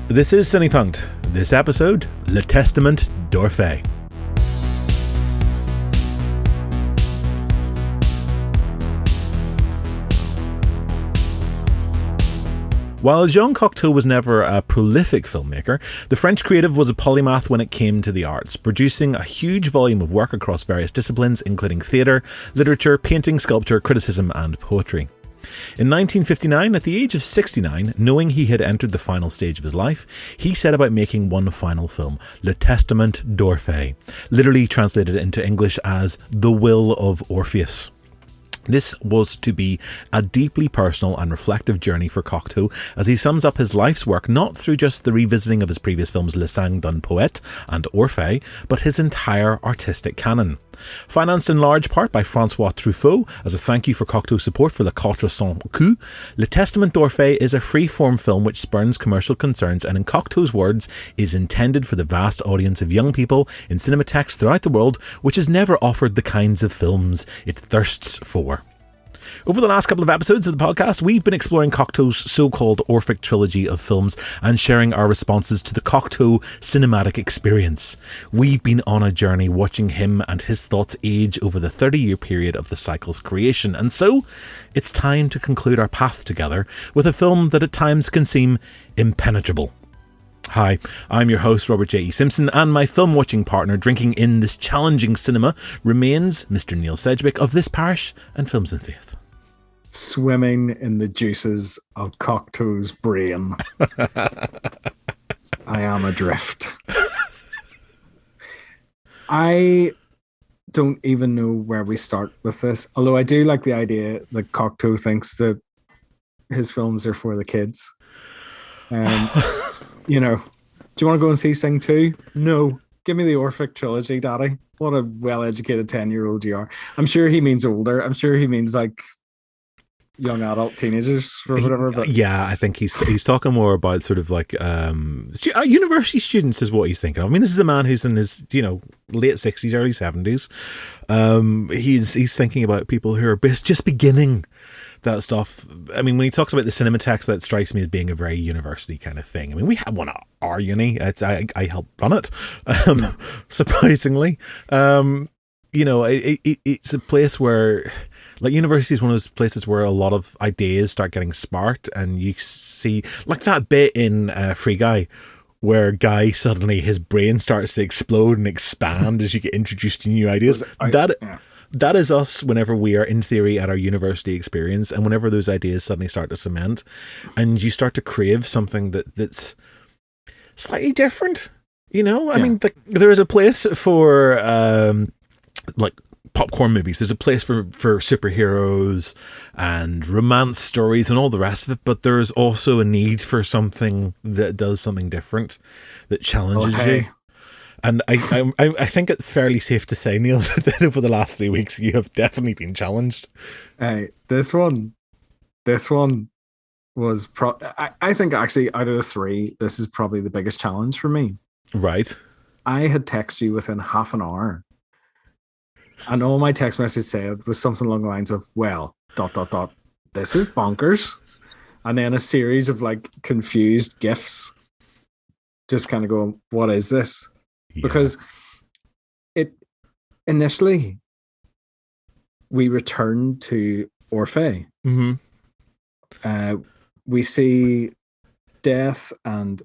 This is CinePunked. This episode, Le Testament d'Orphic. While Jean Cocteau was never a prolific filmmaker, the French creative was a polymath when it came to the arts, producing a huge volume of work across various disciplines, including theatre, literature, painting, sculpture, criticism, and poetry. In 1959, at the age of 69, knowing he had entered the final stage of his life, he set about making one final film, Le Testament d'Orphic, literally translated into English as The Will of Orpheus. This was to be a deeply personal and reflective journey for Cocteau as he sums up his life's work not through just the revisiting of his previous films Le Sang d'un Poète and Orphic, but his entire artistic canon. Financed in large part by Francois Truffaut as a thank you for Cocteau's support for Le Quatre Sans Queue, Le Testament d'Orphic is a free-form film which spurns commercial concerns and, in Cocteau's words, is intended for the vast audience of young people in cinematheques throughout the world which has never offered the kinds of films it thirsts for. Over the last couple of episodes of the podcast, we've been exploring Cocteau's so-called Orphic trilogy of films and sharing our responses to the Cocteau cinematic experience. We've been on a journey watching him and his thoughts age over the 30-year period of the cycle's creation, and so it's time to conclude our path together with a film that at times can seem impenetrable. Hi, I'm your host Robert J.E. Simpson, and my film-watching partner drinking in this challenging cinema remains Mr. Neil Sedgwick of This Parish and Films and Faith. Swimming in the juices of Cocteau's brain. I am adrift. I don't even know where we start with this, although I do like the idea that Cocteau thinks that his films are for the kids. You know, do you want to go and see Sing 2? No. Give me the Orphic trilogy, Daddy. What a well-educated 10-year-old you are. I'm sure he means older. I'm sure he means like young adult teenagers or whatever. But yeah, I think he's talking more about sort of like university students is what he's thinking of. I mean, this is a man who's in his late 60s, early 70s. He's thinking about people who are just beginning that stuff. I mean, when he talks about the cinematheques, that strikes me as being a very university kind of thing. I mean, we have one at our uni. I helped run it, surprisingly. It's a place where, like, university is one of those places where a lot of ideas start getting sparked, and you see, like that bit in Free Guy, where Guy suddenly his brain starts to explode and expand as you get introduced to new ideas. That is us whenever we are, in theory, at our university experience, and whenever those ideas suddenly start to cement, and you start to crave something that's slightly different. I mean, there is a place for like popcorn movies. There's a place for superheroes and romance stories and all the rest of it, but there's also a need for something that does something different, that challenges you. And I think it's fairly safe to say, Neil, that over the last 3 weeks you have definitely been challenged. This one was I think actually out of the three, this is probably the biggest challenge for me. Right. I had texted you within half an hour, and all my text message said was something along the lines of, well, ... this is bonkers. And then a series of like confused gifs just kind of going, what is this? Yeah. Because it initially we returned to Orphic. Mm-hmm. We see Death and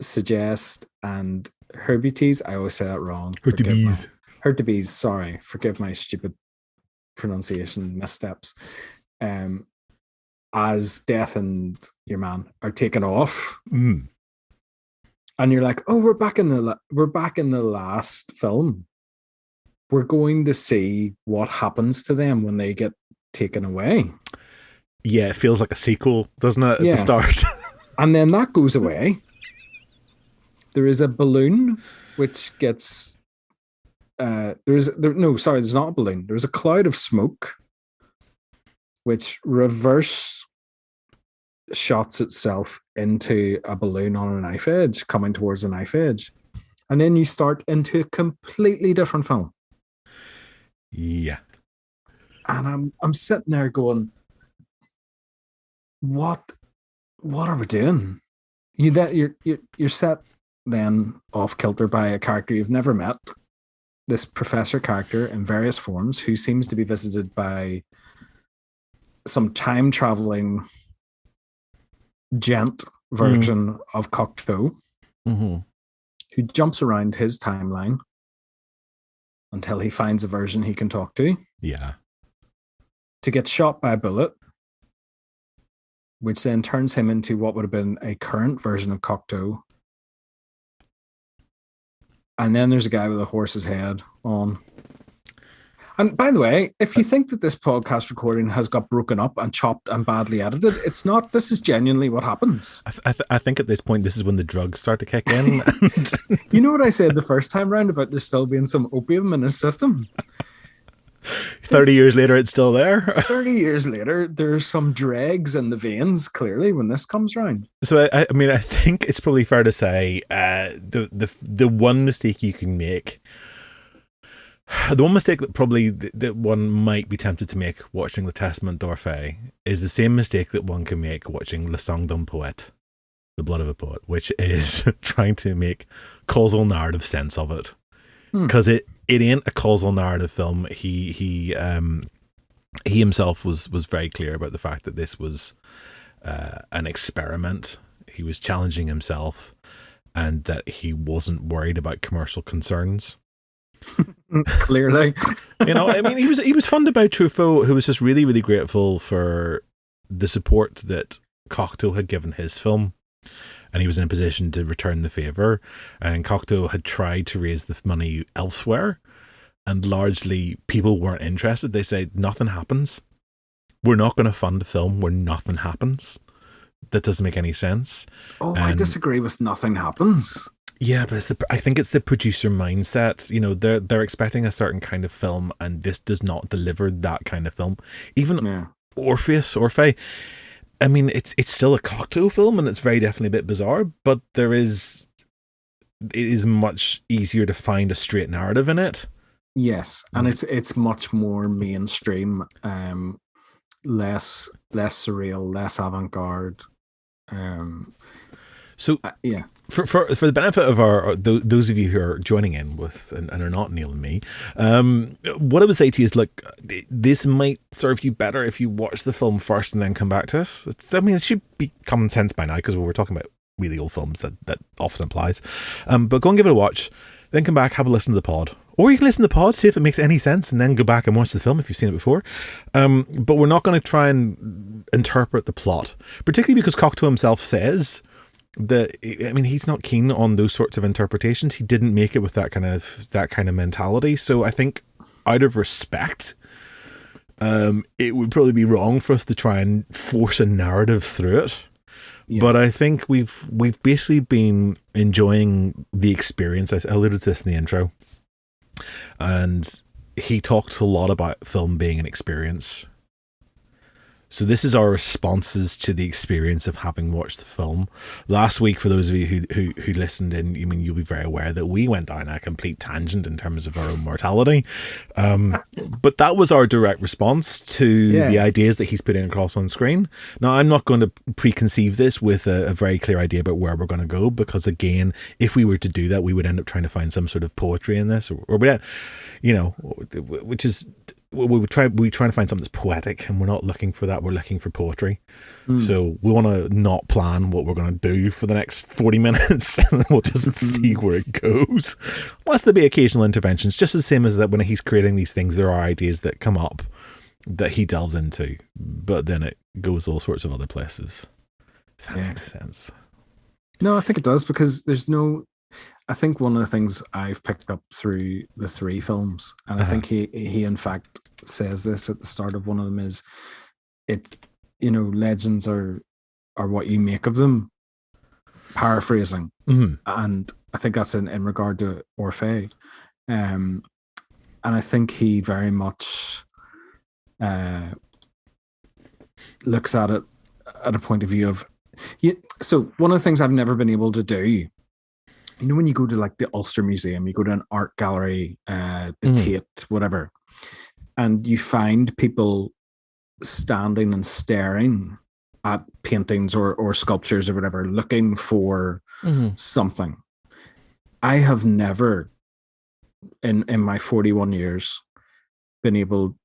Suggest and Herbites. I always say that wrong. Herbites, sorry. Forgive my stupid pronunciation missteps. As Death and your man are taken off. Mm. And you're like, oh, we're back in the last film. We're going to see what happens to them when they get taken away. Yeah, it feels like a sequel, doesn't it, at the start? And then that goes away. There is a balloon which gets... there's not a balloon. There's a cloud of smoke which reverse shots itself into a balloon on a knife edge, coming towards a knife edge. And then you start into a completely different film. Yeah. And I'm sitting there going, what are we doing? you're set then off kilter by a character you've never met, this professor character in various forms, who seems to be visited by some time traveling gent version of Cocteau, who jumps around his timeline until he finds a version he can talk to. Yeah. To get shot by a bullet, which then turns him into what would have been a current version of Cocteau. And then there's a guy with a horse's head on. And by the way, if you think that this podcast recording has got broken up and chopped and badly edited, it's not. This is genuinely what happens. I think at this point, this is when the drugs start to kick in. You know what I said the first time round about there still being some opium in his system? 30 years later, it's still there. 30 years later, there's some dregs in the veins, clearly, when this comes round. So, I mean, I think it's probably fair to say the one mistake you can make, the one mistake that probably that one might be tempted to make watching Le Testament d'Orphée is the same mistake that one can make watching Le Sang d'un Poète, The Blood of a Poet, which is trying to make causal narrative sense of it. Because it ain't a causal narrative film. He himself was very clear about the fact that this was an experiment. He was challenging himself, and that he wasn't worried about commercial concerns. Clearly, I mean, he was funded by Truffaut, who was just really, really grateful for the support that Cocteau had given his film. And he was in a position to return the favour. And Cocteau had tried to raise the money elsewhere, and largely people weren't interested. They said, nothing happens. We're not going to fund a film where nothing happens. That doesn't make any sense. Oh, I disagree with nothing happens. Yeah, but I think it's the producer mindset. They're expecting a certain kind of film, and this does not deliver that kind of film. Even Orphic. I mean, it's still a Cocteau film, and it's very definitely a bit bizarre, but it is much easier to find a straight narrative in it. Yes, and it's much more mainstream, less surreal, less avant-garde. Yeah. For the benefit of those of you who are joining in with and are not Neil and me, what I would say to you is, look, this might serve you better if you watch the film first and then come back to us. It should be common sense by now, because we're talking about really old films that often applies. But go and give it a watch, then come back, have a listen to the pod. Or you can listen to the pod, see if it makes any sense, and then go back and watch the film if you've seen it before. But we're not going to try and interpret the plot, particularly because Cocteau himself says that, I mean, he's not keen on those sorts of interpretations. He didn't make it with that kind of mentality. So I think, out of respect, it would probably be wrong for us to try and force a narrative through it. Yeah. But I think we've basically been enjoying the experience. I alluded to this in the intro, and he talked a lot about film being an experience. So this is our responses to the experience of having watched the film. Last week, for those of you who listened in, I mean, you'll be very aware that we went down a complete tangent in terms of our own mortality. But that was our direct response to the ideas that he's putting across on screen. Now, I'm not going to preconceive this with a very clear idea about where we're going to go, because, again, if we were to do that, we would end up trying to find some sort of poetry in this, or which is... we're trying to find something that's poetic, and we're not looking for that. We're looking for poetry. So we want to not plan what we're going to do for the next 40 minutes, and we'll just see where it goes. Unless there be occasional interventions, just the same as that when he's creating these things, there are ideas that come up that he delves into, but then it goes all sorts of other places. Does that make sense? No, I think it does, because I think one of the things I've picked up through the three films, and I think he in fact says this at the start of one of them, is legends are what you make of them, paraphrasing. And I think that's in regard to Orphic. And I think he very much looks at it at a point of view of... So one of the things I've never been able to do, when you go to like the Ulster Museum, you go to an art gallery, the Tate, whatever, and you find people standing and staring at paintings or sculptures or whatever, looking for something. I have never in my 41 years been able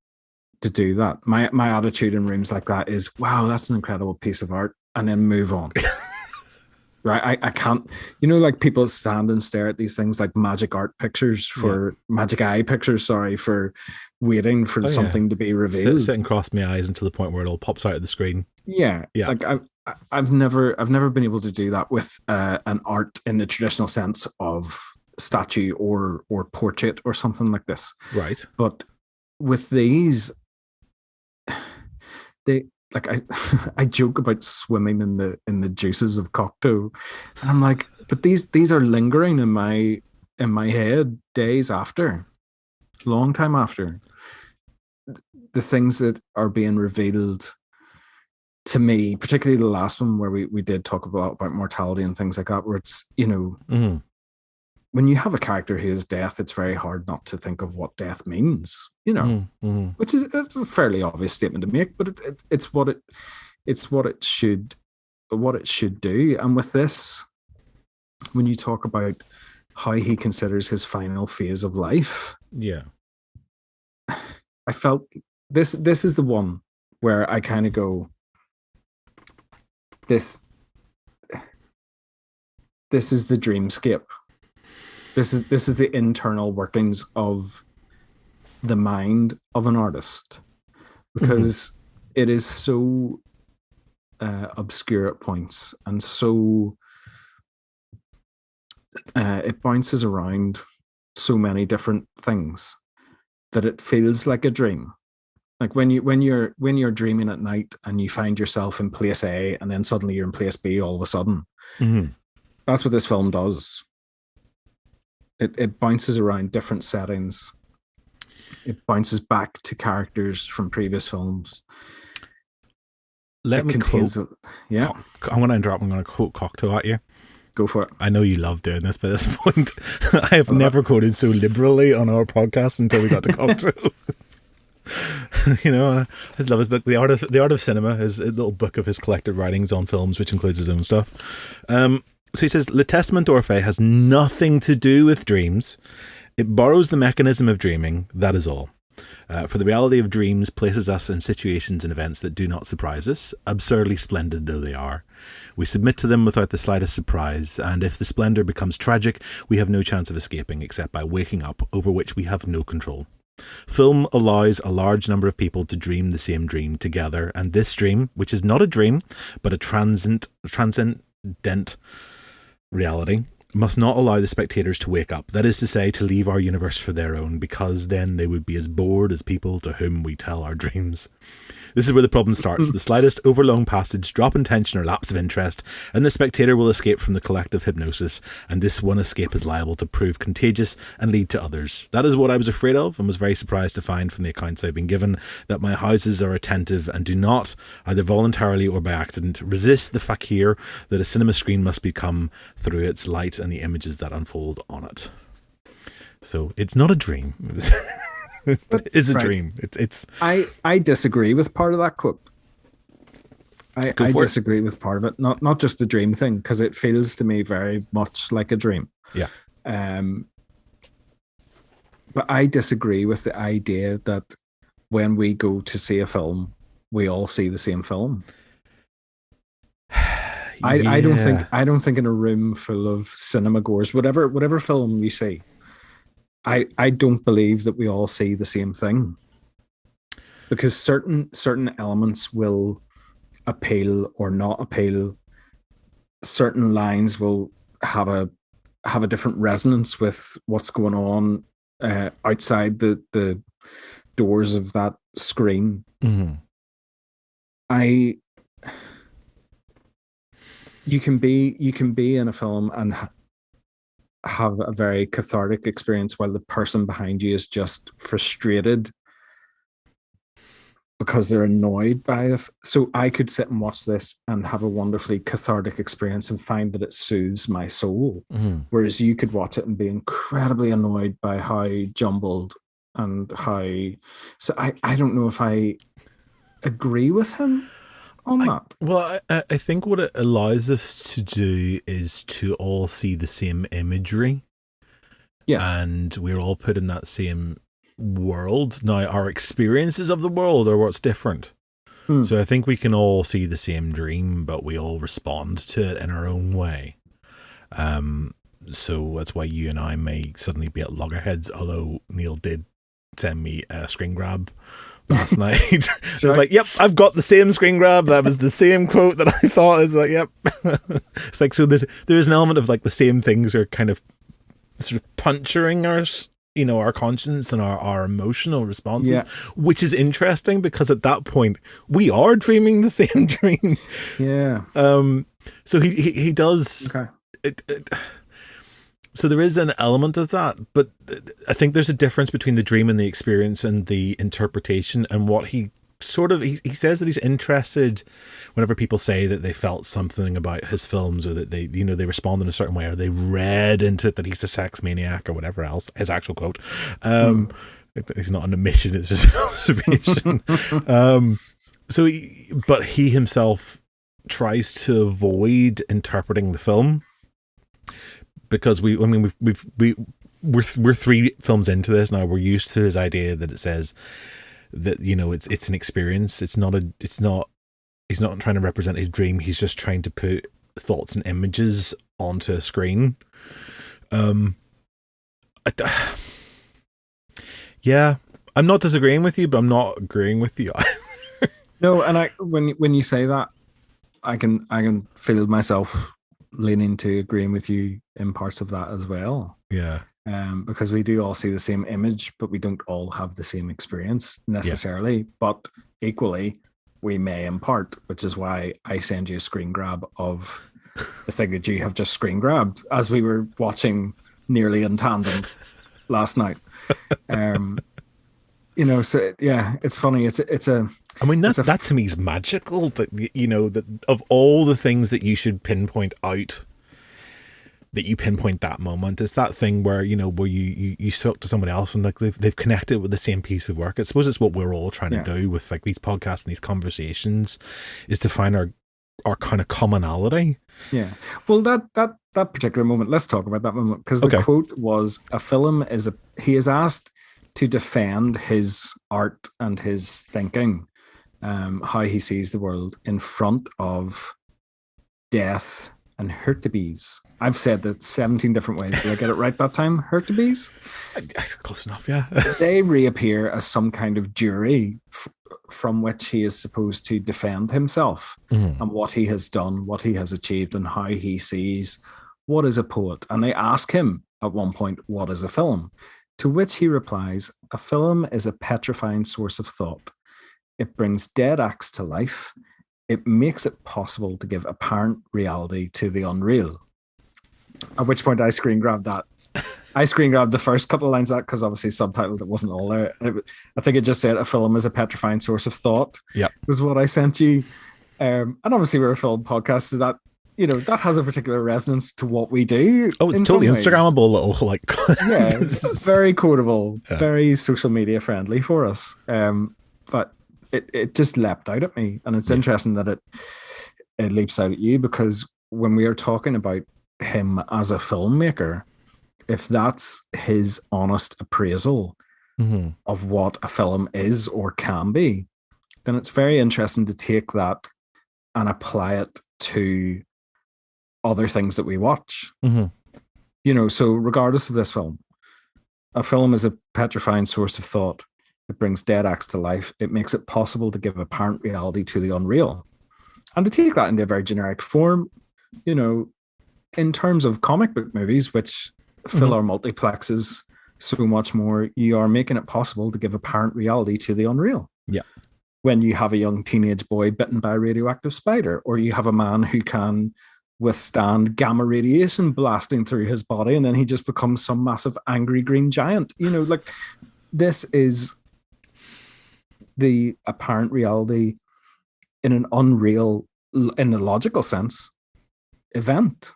to do that. My attitude in rooms like that is, wow, that's an incredible piece of art, and then move on. Right? I can't, like people stand and stare at these things like magic art pictures magic eye pictures, sorry, for waiting for something to be revealed. Sit and cross my eyes until the point where it all pops out of the screen. Yeah. Like I've never been able to do that with an art in the traditional sense of statue or portrait or something like this. Right. But with these, they like I joke about swimming in the juices of Cocteau, and I'm like, but these are lingering in my head days after, long time after. The things that are being revealed to me, particularly the last one where we did talk about mortality and things like that, where it's, when you have a character who is death, it's very hard not to think of what death means, which is it's a fairly obvious statement to make, but it's what it should do. And with this, when you talk about how he considers his final phase of life, I felt this is the one where I kind of go, this is the dreamscape. This is the internal workings of the mind of an artist, because it is so obscure at points, and so it bounces around so many different things that it feels like a dream. Like when you're dreaming at night and you find yourself in place A and then suddenly you're in place B all of a sudden. That's what this film does. It bounces around different settings. It bounces back to characters from previous films. I'm going to interrupt. I'm going to quote Cocteau at you. Go for it. I know you love doing this, but at this point, I have never quoted so liberally on our podcast until we got to Cocteau. I love his book, The Art of Cinema, his little book of his collected writings on films, which includes his own stuff. So he says, Le Testament d'Orphée has nothing to do with dreams. It borrows the mechanism of dreaming, that is all. For the reality of dreams places us in situations and events that do not surprise us, absurdly splendid though they are. We submit to them without the slightest surprise, and if the splendour becomes tragic, we have no chance of escaping except by waking up, over which we have no control. Film allows a large number of people to dream the same dream together, and this dream, which is not a dream, but a transcendent reality, must not allow the spectators to wake up, that is to say, to leave our universe for their own, because then they would be as bored as people to whom we tell our dreams. This is where the problem starts. The slightest overlong passage, drop in tension or lapse of interest, and the spectator will escape from the collective hypnosis, and this one escape is liable to prove contagious and lead to others. That is what I was afraid of, and was very surprised to find from the accounts I've been given that my houses are attentive and do not, either voluntarily or by accident, resist the fakir that a cinema screen must become through its light and the images that unfold on it. So it's not a dream. It's a dream. It's. I disagree with part of that quote. I disagree with part of it. Not just the dream thing, because it feels to me very much like a dream. Yeah. But I disagree with the idea that when we go to see a film, we all see the same film. I don't think in a room full of cinema goers, whatever film you see, I don't believe that we all see the same thing, because certain elements will appeal or not appeal. Certain lines will have a different resonance with what's going on outside the doors of that screen. Mm-hmm. You can be in a film and have a very cathartic experience while the person behind you is just frustrated because they're annoyed by it. So I could sit and watch this and have a wonderfully cathartic experience and find that it soothes my soul. Mm-hmm. Whereas you could watch it and be incredibly annoyed by how jumbled and how... So I don't know if I agree with him. on I that. well, I think what it allows us to do is to all see the same imagery, Yes. and we're all put in that same world. Now, our experiences of the world are what's different. Hmm. So I think we can all see the same dream, but we all respond to it in our own way. So that's why you and I may suddenly be at loggerheads, although Neil did send me a screen grab last night. That's It was right. like, yep, I've got the same screen grab. That was the same quote that I thought. It's like, yep. It's like, so there's an element of like the same things are kind of sort of puncturing our, our conscience and our emotional responses, Yeah. which is interesting because at that point we are dreaming the same dream. Yeah. So he does. Okay. So there is an element of that, but I think there's a difference between the dream and the experience and the interpretation. And what he says that he's interested whenever people say that they felt something about his films, or that they respond in a certain way, or they read into it that he's a sex maniac or whatever else, his actual quote. It's not an admission, it's just an observation. But he himself tries to avoid interpreting the film, because we're 3 films into this now. We're used to his idea that it says that it's an experience. He's not trying to represent his dream. He's just trying to put thoughts and images onto a screen. Yeah, I'm not disagreeing with you, but I'm not agreeing with you. No, and when you say that, I can feel myself leaning to agreeing with you in parts of that as well. Yeah. Because we do all see the same image, but we don't all have the same experience necessarily. Yeah. But equally, we may impart, which is why I send you a screen grab of the thing that you have just screen grabbed as we were watching nearly in tandem last night. So yeah, it's funny. It's a. I mean, that to me is magical. That that of all the things that you should pinpoint out, that you pinpoint that moment. It's that thing where where you talk to someone else and like they've connected with the same piece of work. I suppose it's what we're all trying to do with like these podcasts and these conversations, is to find our kind of commonality. Yeah. Well, that particular moment. Let's talk about that moment, because the quote was, he is asked to defend his art and his thinking, how he sees the world in front of death and Hurtubise. I've said that 17 different ways. Did I get it right that time? Hurtubise? Close enough, yeah. They reappear as some kind of jury from which he is supposed to defend himself and what he has done, what he has achieved, and how he sees what is a poet. And they ask him at one point, what is a film? To which he replies, a film is a petrifying source of thought. It brings dead acts to life. It makes it possible to give apparent reality to the unreal. At which point I screen grabbed that. I screen grabbed the first couple of lines of that because obviously subtitled, it wasn't all there. I think it just said a film is a petrifying source of thought. Yeah, was what I sent you. And obviously we're a film podcast, so that that has a particular resonance to what we do. Oh, it's totally Instagrammable little like. Yeah, very quotable, very social media friendly for us. But it just leapt out at me, and it's interesting that it leaps out at you, because when we are talking about him as a filmmaker, if that's his honest appraisal of what a film is or can be, then it's very interesting to take that and apply it to other things that we watch. So regardless of this film, a film is a petrifying source of thought. It brings dead acts to life. It makes it possible to give apparent reality to the unreal. And to take that into a very generic form, in terms of comic book movies, which fill our multiplexes so much more, you are making it possible to give apparent reality to the unreal. Yeah. When you have a young teenage boy bitten by a radioactive spider, or you have a man who can withstand gamma radiation blasting through his body, and then he just becomes some massive angry green giant. This is the apparent reality in an unreal, in a logical sense, event.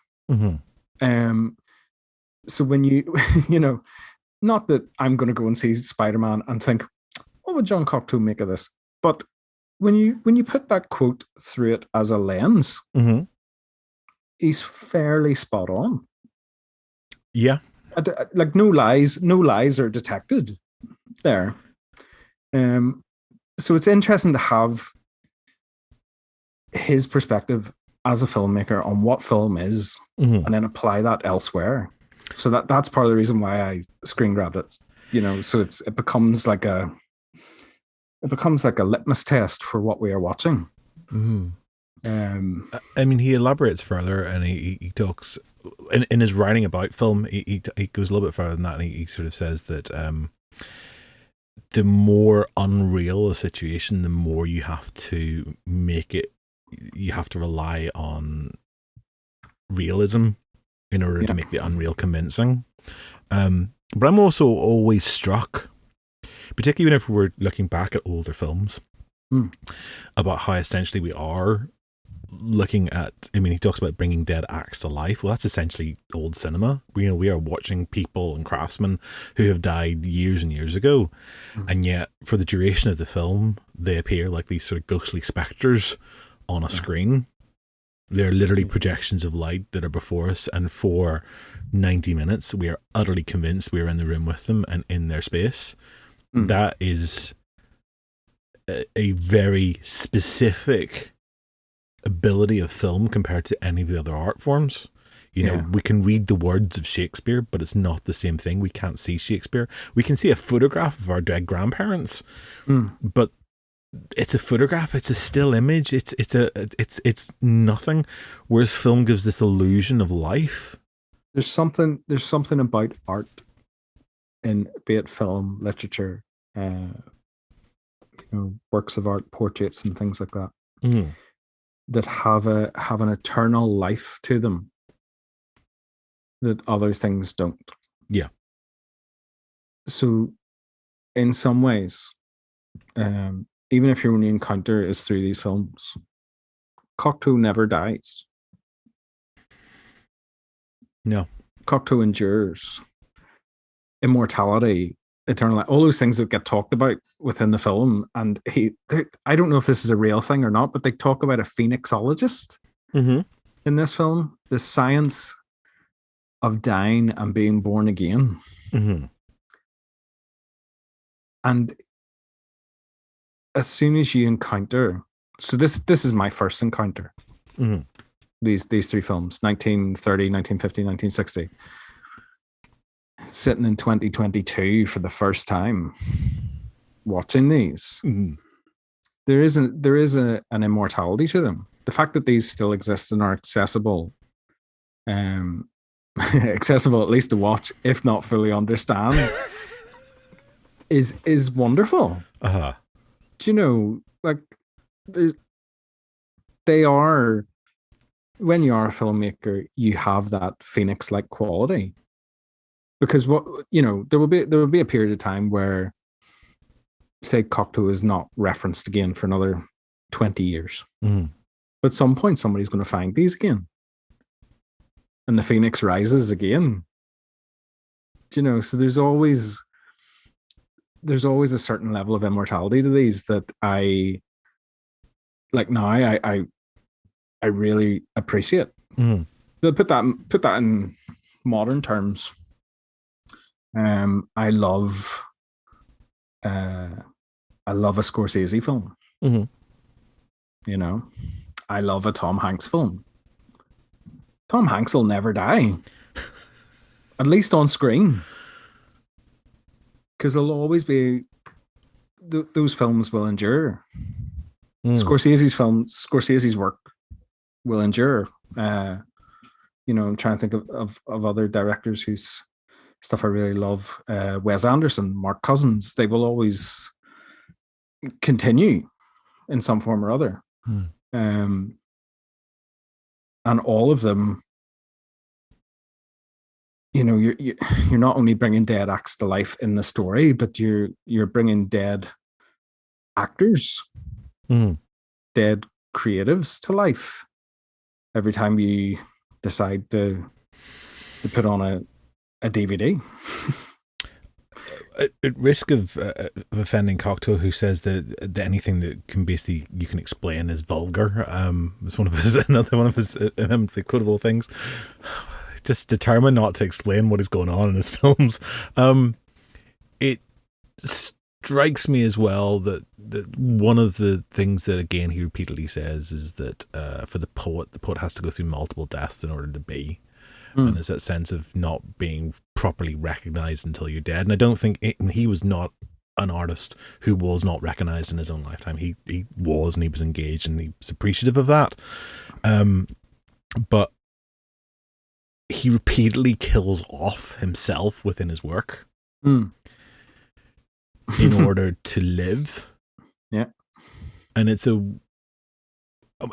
So when you, not that I'm going to go and see Spider-Man and think, what would Jean Cocteau make of this? But when you put that quote through it as a lens, Mm-hmm. he's fairly spot on. Yeah. Like no lies are detected there. So it's interesting to have his perspective as a filmmaker on what film is, Mm-hmm. and then apply that elsewhere. So that's part of the reason why I screen grabbed it. So it becomes like a litmus test for what we are watching. Mm-hmm. Um, I mean, he elaborates further, and he talks in his writing about film. He goes a little bit further than that, and he sort of says that the more unreal a situation, the more you have to make it. You have to rely on realism in order to make the unreal convincing. But I'm also always struck, particularly whenever we're looking back at older films, about how essentially we are looking at. I mean, he talks about bringing dead acts to life. Well, that's essentially old cinema. We are watching people and craftsmen who have died years and years ago, and yet for the duration of the film, they appear like these sort of ghostly specters on a screen. They're literally projections of light that are before us, and for 90 minutes, we are utterly convinced we are in the room with them and in their space. That is a very specific ability of film compared to any of the other art forms. We can read the words of Shakespeare, but it's not the same thing. We can't see Shakespeare. We can see a photograph of our dead grandparents, but it's a photograph. It's a still image. It's nothing. Whereas film gives this illusion of life. There's something about art, in be it film, literature, works of art, portraits, and things like that, that have an eternal life to them that other things don't. Yeah. So, in some ways, even if your only encounter is through these films, Cocteau never dies. No. Cocteau endures. Immortality, eternal, all those things that get talked about within the film. And I don't know if this is a real thing or not, but they talk about a phoenixologist in this film, the science of dying and being born again. And as soon as you encounter, so this is my first encounter. These three films, 1930, 1950, 1960. Sitting in 2022 for the first time, watching these, there is an immortality to them. The fact that these still exist and are accessible, accessible at least to watch, if not fully understand, is wonderful. Do you know, like, they are, when you are a filmmaker, you have that phoenix-like quality. Because there will be a period of time where, say, Cocteau is not referenced again for another 20 years. But at some point, somebody's going to find these again, and the phoenix rises again. So there's always a certain level of immortality to these that I like. Now I really appreciate. But put that in modern terms. I love a Scorsese film. I love a Tom Hanks film. Tom Hanks will never die, at least on screen, because there'll always be those films will endure. Scorsese's work will endure. I'm trying to think of other directors whose stuff I really love. Wes Anderson, Mark Cousins, they will always continue in some form or other. And all of them, you're not only bringing dead acts to life in the story, but you're bringing dead actors, dead creatives to life every time you decide to put on a DVD. At risk of offending Cocteau, who says that anything that can basically you can explain is vulgar, it's one of his another one of his quotable things. Just determined not to explain what is going on in his films. It strikes me as well that one of the things that again he repeatedly says is that for the poet has to go through multiple deaths in order to be. And there's that sense of not being properly recognized until you're dead. And I don't think he was not an artist who was not recognized in his own lifetime. He was, and he was engaged, and he was appreciative of that. But he repeatedly kills off himself within his work in order to live. Yeah. And it's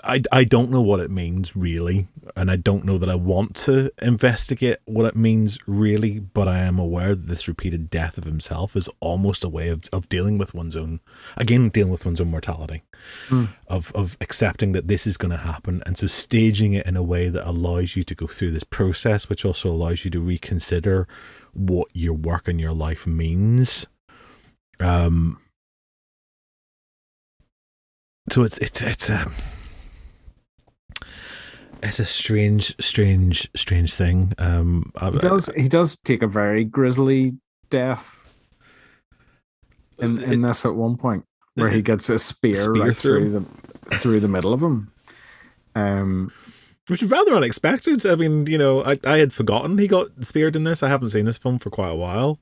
I don't know what it means really, and I don't know that I want to investigate what it means really, but I am aware that this repeated death of himself is almost a way of dealing with one's own mortality, of accepting that this is going to happen, and so staging it in a way that allows you to go through this process, which also allows you to reconsider what your work and your life means. So it's a strange thing. He does take a very grisly death in this at one point, where he gets a spear right through the middle of him, which is rather unexpected. I mean, I had forgotten he got speared in this. I haven't seen this film for quite a while,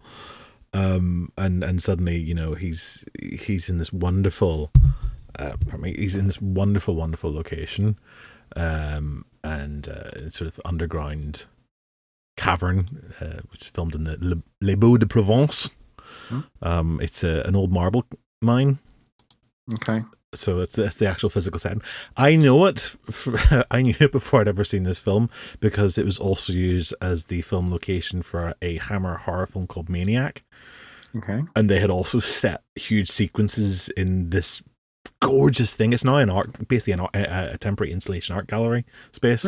and suddenly he's in this wonderful, wonderful location. And sort of underground cavern, which is filmed in the Les Baux de Provence. It's an old marble mine. Okay. So it's the actual physical setting. I know it. I knew it before I'd ever seen this film, because it was also used as the film location for a Hammer horror film called Maniac. Okay. And they had also set huge sequences in this gorgeous thing. It's now basically a temporary installation art gallery space.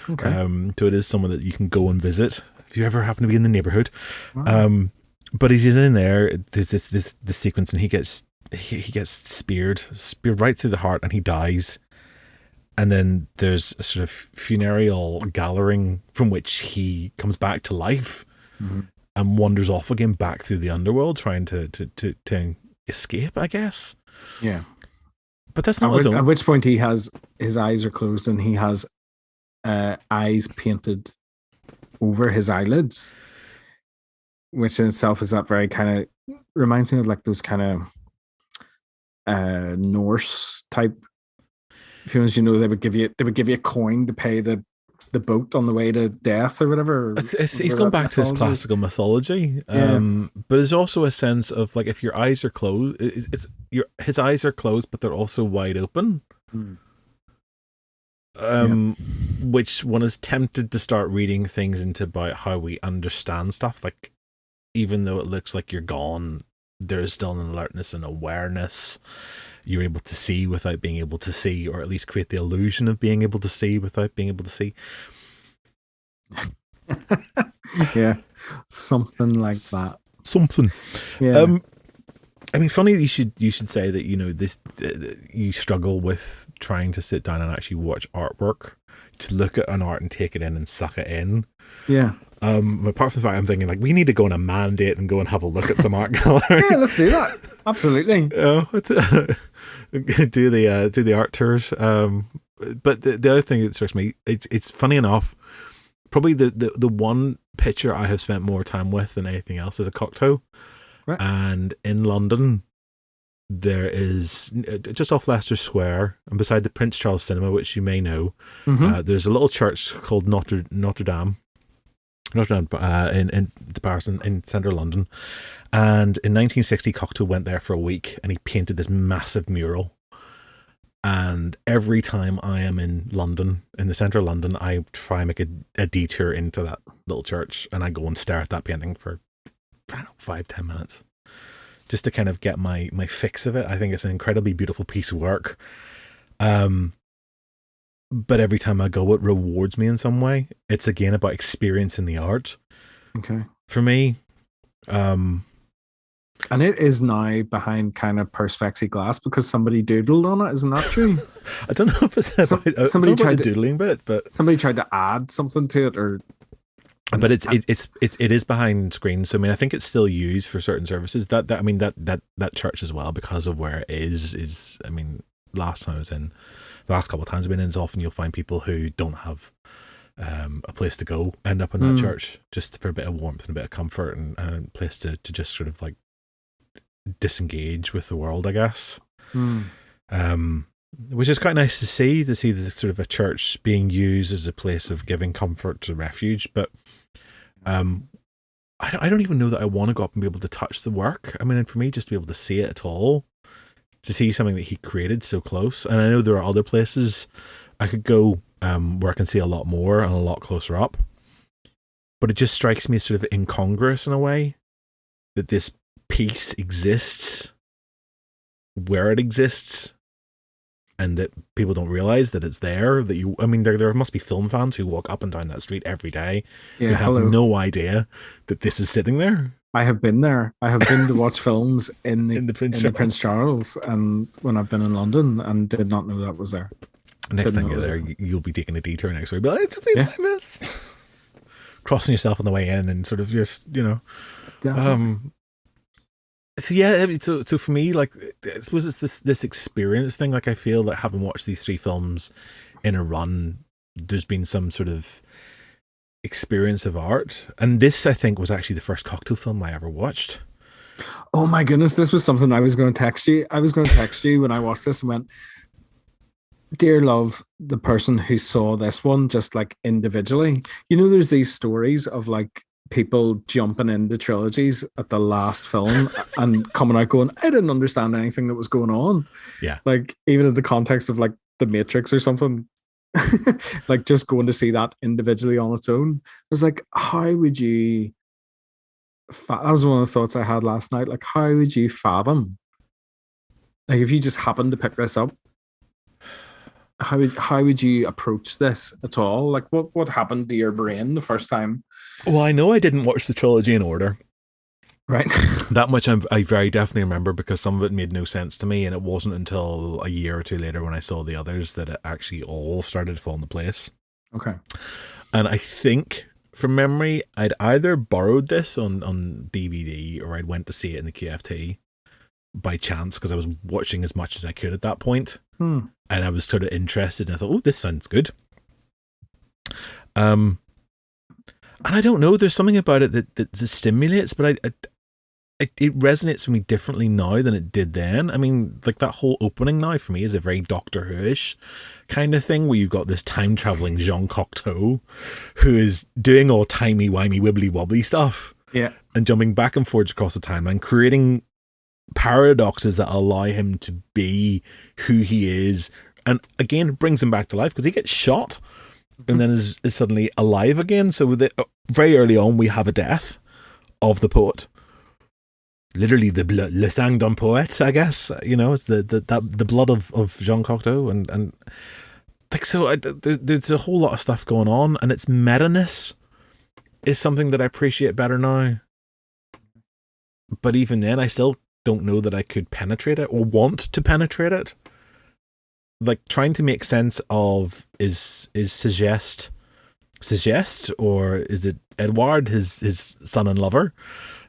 Okay. So it is somewhere that you can go and visit if you ever happen to be in the neighborhood. Wow. But he's in there. There's this sequence, and he gets speared right through the heart, and he dies. And then there's a sort of funereal gathering from which he comes back to life and wanders off again back through the underworld, trying to escape, I guess. Yeah. But that's not at which point his eyes are closed, and he has eyes painted over his eyelids, which in itself is that very kind of reminds me of like those kind of Norse type films. They would give you a coin to pay the boat on the way to death or whatever. He's gone back to his classical mythology, but there's also a sense of like, if your eyes are closed, his eyes are closed, but they're also wide open. Which one is tempted to start reading things into about how we understand stuff. Like, even though it looks like you're gone, there is still an alertness and awareness. You're able to see without being able to see, or at least create the illusion of being able to see without being able to see. Yeah, something like that. Something. Yeah. I mean, funny you should say that this you struggle with trying to sit down and actually watch artwork, to look at an art and take it in and suck it in. Yeah. Apart from the fact, I'm thinking like, we need to go on a mandate and go and have a look at some art gallery. Yeah, let's do that. Absolutely. Do the art tours. But the other thing that strikes me, it's funny enough, probably the one picture I have spent more time with than anything else is a Cocteau. Right. And in London, there is, just off Leicester Square and beside the Prince Charles Cinema, which you may know, there's a little church called Notre Dame in Paris, in central London. And in 1960, Cocteau went there for a week, and he painted this massive mural. And every time I am in London, in the centre of London, I try and make a detour into that little church, and I go and stare at that painting for, I don't know, 5-10 minutes, just to kind of get my fix of it. I think it's an incredibly beautiful piece of work. But every time I go, it rewards me in some way. It's again about experiencing the art. Okay. For me, And it is now behind kind of perspex glass because somebody doodled on it. Isn't that true? I don't know if it's about, I don't know Somebody about the tried to doodling bit, but add something to it, or it is behind screens. So I mean, I think it's still used for certain services. I mean that church as well, because of where it is. I mean, last time I was in, the last couple of times I've been in, is often you'll find people who don't have a place to go end up in that church just for a bit of warmth and a bit of comfort, and a place to just sort of like disengage with the world, I guess. Which is quite nice to see the sort of a church being used as a place of giving comfort to refuge. But I don't even know that I want to go up and be able to touch the work. I mean, for me, just to be able to see it at all, to see something that he created so close. And I know there are other places I could go where I can see a lot more and a lot closer up. But it just strikes me as sort of incongruous in a way that this piece exists where it exists, and that people don't realize that it's there. There must be film fans who walk up and down that street every day who have no idea that this is sitting there. I have been there. I have been to watch films in the Prince Charles, and when I've been in London, and did not know that was there. Next time you're there, you'll be taking a detour next week. But like, it's only 5 minutes. Crossing yourself on the way in, and sort of just, So yeah, so for me, like, I suppose it's this experience thing. Like, I feel that having watched these 3 films in a run, there's been some sort of experience of art, and this, I think, was actually the first Cocteau film I ever watched. Oh my goodness, this was something I was going to text you. I was going to text you when I watched this and went, "Dear love, the person who saw this one just like individually." There's these stories of like people jumping into trilogies at the last film and coming out going, "I didn't understand anything that was going on." Yeah. Like, even in the context of like The Matrix or something, like just going to see that individually on its own. I was like, how would you, that was one of the thoughts I had last night. Like, how would you fathom, like, if you just happened to pick this up, how would you approach this at all? Like, what happened to your brain the first time? Well, I know I didn't watch the trilogy in order. Right. That much I very definitely remember, because some of it made no sense to me, and it wasn't until a year or two later when I saw the others that it actually all started to fall into place. Okay. And I think, from memory, I'd either borrowed this on DVD or I'd went to see it in the QFT by chance, because I was watching as much as I could at that point. And I was sort of interested, and I thought, oh, this sounds good. And I don't know, there's something about it that stimulates, but it resonates with me differently now than it did then. I mean, like, that whole opening now for me is a very Doctor Who-ish kind of thing, where you've got this time-traveling Jean Cocteau who is doing all timey-wimey, wibbly-wobbly stuff. Yeah. And jumping back and forth across the timeline, creating paradoxes that allow him to be who he is. And again, brings him back to life, because he gets shot and then is suddenly alive again. So very early on, we have a death of the poet. Literally le sang d'un poète, I guess. It's the blood of Jean Cocteau, and like, so there's a whole lot of stuff going on, and its meta-ness is something that I appreciate better now. But even then, I still don't know that I could penetrate it or want to penetrate it. Like, trying to make sense of is Suggest, or is it Edward, his son and lover?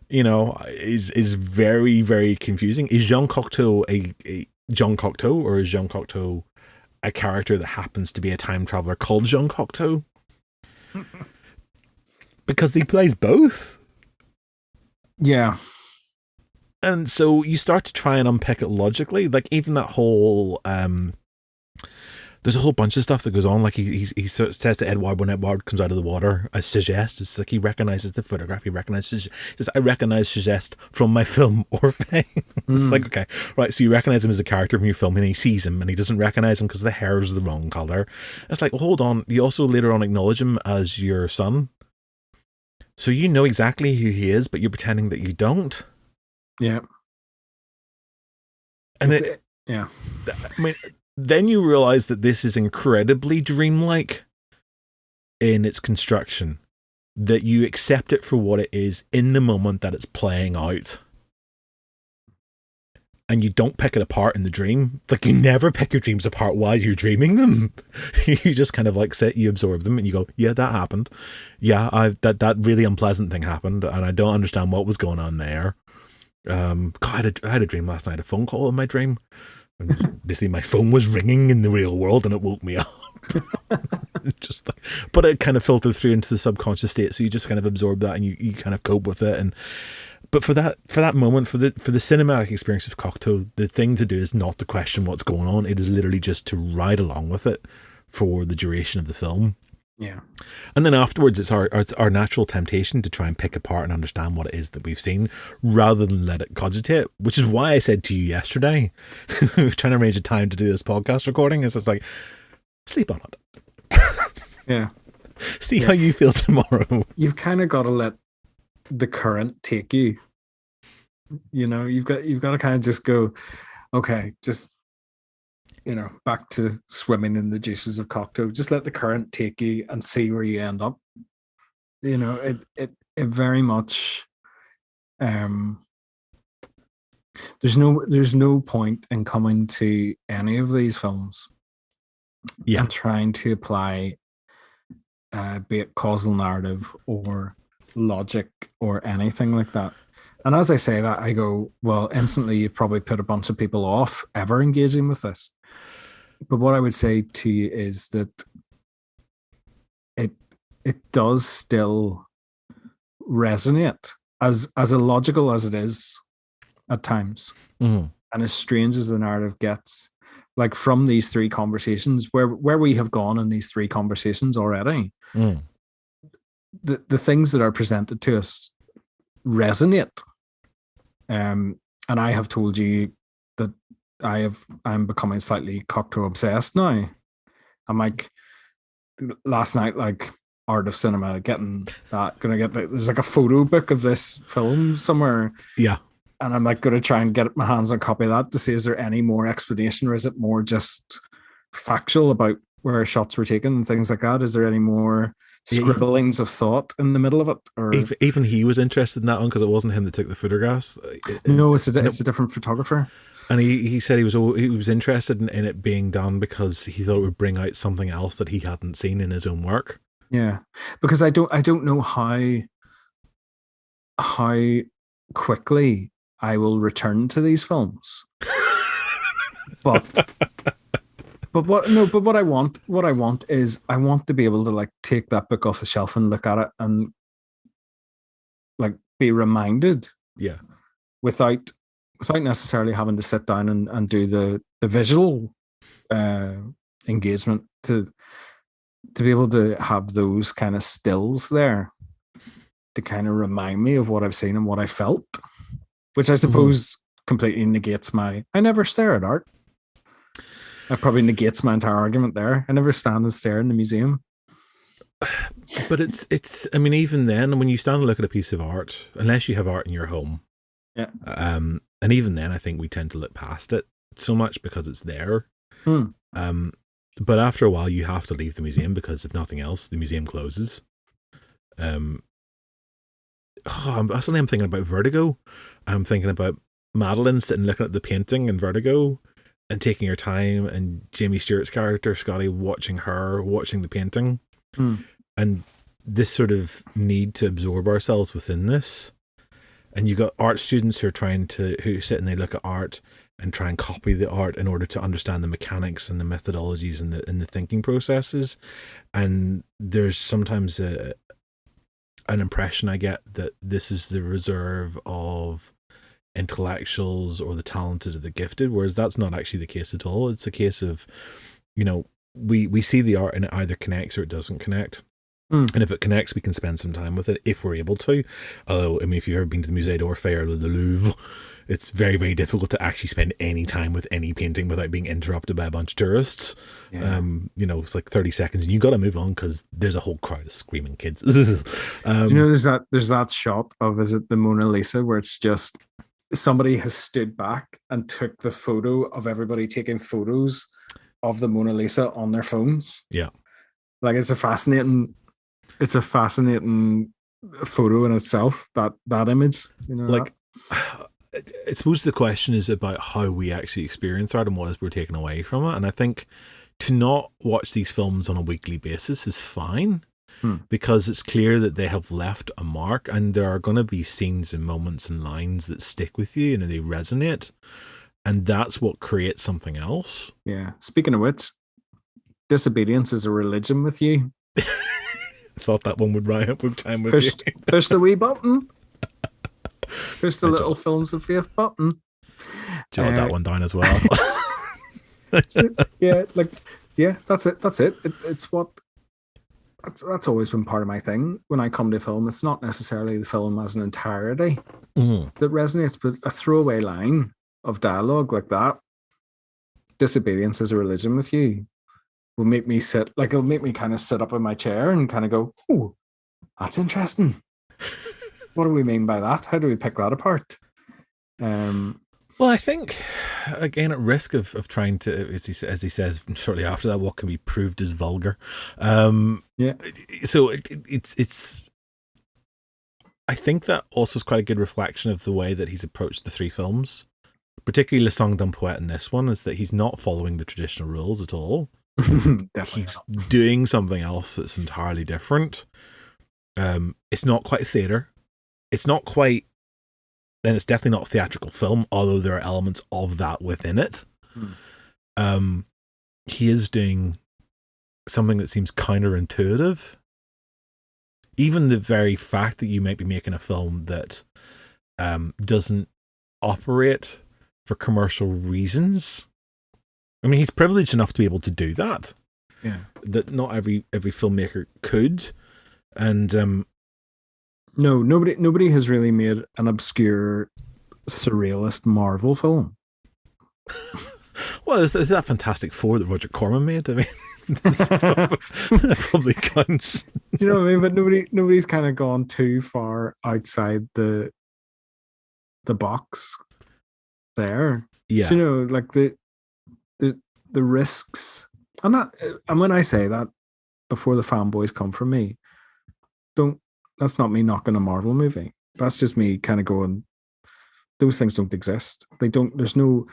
Is very, very confusing. Is Jean Cocteau a Jean Cocteau, or is Jean Cocteau a character that happens to be a time traveler called Jean Cocteau? Because he plays both. Yeah. And so you start to try and unpick it logically. Like, even that whole there's a whole bunch of stuff that goes on. Like, he says to Edward, when Edward comes out of the water, I suggest, it's like he recognizes the photograph. He recognizes, says, I recognize Suggest from my film Orphic. It's like, okay, right. So you recognize him as a character from your film, and he sees him, and he doesn't recognize him because the hair is the wrong color. It's like, well, hold on. You also later on acknowledge him as your son, so you know exactly who he is, but you're pretending that you don't. Yeah. And yeah. I mean, then you realize that this is incredibly dreamlike in its construction, that you accept it for what it is in the moment that it's playing out. and you don't pick it apart in the dream. Like, you never pick your dreams apart while you're dreaming them. You just kind of like sit, you absorb them, and you go, yeah, that happened. Yeah, that really unpleasant thing happened, and I don't understand what was going on there. God, I had a dream last night, a phone call in my dream. And basically, my phone was ringing in the real world, and it woke me up. Just like, but it kind of filters through into the subconscious state, so you just kind of absorb that, and you kind of cope with it. And but for that moment, for the cinematic experience of Cocteau, the thing to do is not to question what's going on. It is literally just to ride along with it for the duration of the film. Yeah. And then afterwards, it's our natural temptation to try and pick apart and understand what it is that we've seen, rather than let it cogitate. Which is why I said to you yesterday, we were trying to arrange a time to do this podcast recording, is it's like, sleep on it. Yeah. See how you feel tomorrow. You've kind of got to let the current take you. You know, you've got to kind of just go, okay, just, you know, back to swimming in the juices of Cocteau. Just let the current take you and see where you end up. You know, it very much. There's no point in coming to any of these films, and trying to apply, be it causal narrative or logic or anything like that. And as I say that, I go, well, instantly you've probably put a bunch of people off ever engaging with this. But what I would say to you is that it does still resonate, as illogical as it is at times, and as strange as the narrative gets. Like, from these three conversations, where we have gone in these three conversations already, the things that are presented to us resonate. And I have told you that I'm becoming slightly Cocteau obsessed now. I'm like, last night, like, Art of Cinema, there's like a photo book of this film somewhere. Yeah. And I'm like going to try and get my hands on a copy of that to see, is there any more explanation, or is it more just factual about where shots were taken and things like that? Is there any more scribblings of thought in the middle of it? Or even he was interested in that one, because it wasn't him that took the photographs. No, it's a different photographer. And he said he was interested in it being done because he thought it would bring out something else that he hadn't seen in his own work. Yeah, because I don't know how quickly I will return to these films. but what I want is, I want to be able to, like, take that book off the shelf and look at it and, like, be reminded. Yeah. Without necessarily having to sit down and do the visual engagement, to be able to have those kind of stills there to kind of remind me of what I've seen and what I felt, which I suppose completely negates I never stare at art. That probably negates my entire argument there. I never stand and stare in the museum. But it's I mean, even then, when you stand and look at a piece of art, unless you have art in your home, yeah, and even then, I think we tend to look past it so much because it's there. But after a while, you have to leave the museum, because if nothing else, the museum closes. Suddenly I'm thinking about Vertigo. I'm thinking about Madeline sitting looking at the painting in Vertigo and taking her time, and Jamie Stewart's character, Scotty, watching the painting. And this sort of need to absorb ourselves within this. And you got art students who sit and they look at art and try and copy the art in order to understand the mechanics and the methodologies and the thinking processes. And there's sometimes an impression I get that this is the reserve of intellectuals or the talented or the gifted, whereas that's not actually the case at all. It's a case of, you know, we see the art and it either connects or it doesn't connect. And if it connects, we can spend some time with it if we're able to. Although, I mean, if you've ever been to the Musée d'Orsay or the Louvre, it's very, very difficult to actually spend any time with any painting without being interrupted by a bunch of tourists. Yeah. You know, it's like 30 seconds and you got to move on because there's a whole crowd of screaming kids. Do you know, there's that shot of, is it the Mona Lisa, where it's just somebody has stood back and took the photo of everybody taking photos of the Mona Lisa on their phones. Yeah. Like, it's a fascinating photo in itself, that image, you know. Like, I suppose the question is about how we actually experience art and what is we're taking away from it. And I think to not watch these films on a weekly basis is fine because it's clear that they have left a mark, and there are going to be scenes and moments and lines that stick with you and they resonate. And that's what creates something else. Yeah. Speaking of which, disobedience is a religion with you. Thought that one would rhyme with time with you. Push the wee button. Push the little films of faith button. Jot that one down as well. So, that's it. It's what that's always been part of my thing when I come to film. It's not necessarily the film as an entirety that resonates, but a throwaway line of dialogue like that, disobedience is a religion with you, will make me it'll make me kind of sit up in my chair and kind of go, oh, that's interesting. What do we mean by that? How do we pick that apart? Well, I think, again, at risk of trying to, as he says shortly after that, what can be proved as vulgar. So it's. I think that also is quite a good reflection of the way that he's approached the three films, particularly Le Sang d'un Poète in this one, is that he's not following the traditional rules at all. He's doing something else that's entirely different. It's not quite theatre. It's not quite. Then it's definitely not a theatrical film, although there are elements of that within it. He is doing something that seems counterintuitive. Even the very fact that you might be making a film that doesn't operate for commercial reasons. I mean, he's privileged enough to be able to do that. Yeah. That not every filmmaker could. And no, nobody has really made an obscure surrealist Marvel film. Well, is that Fantastic Four that Roger Corman made? I mean, that probably counts. Do you know what I mean? But nobody's kind of gone too far outside the box there. Yeah. Do you know, like the risks. And when I say that, before the fanboys come from me, that's not me knocking a Marvel movie. That's just me kind of going, those things don't exist. They don't. There's no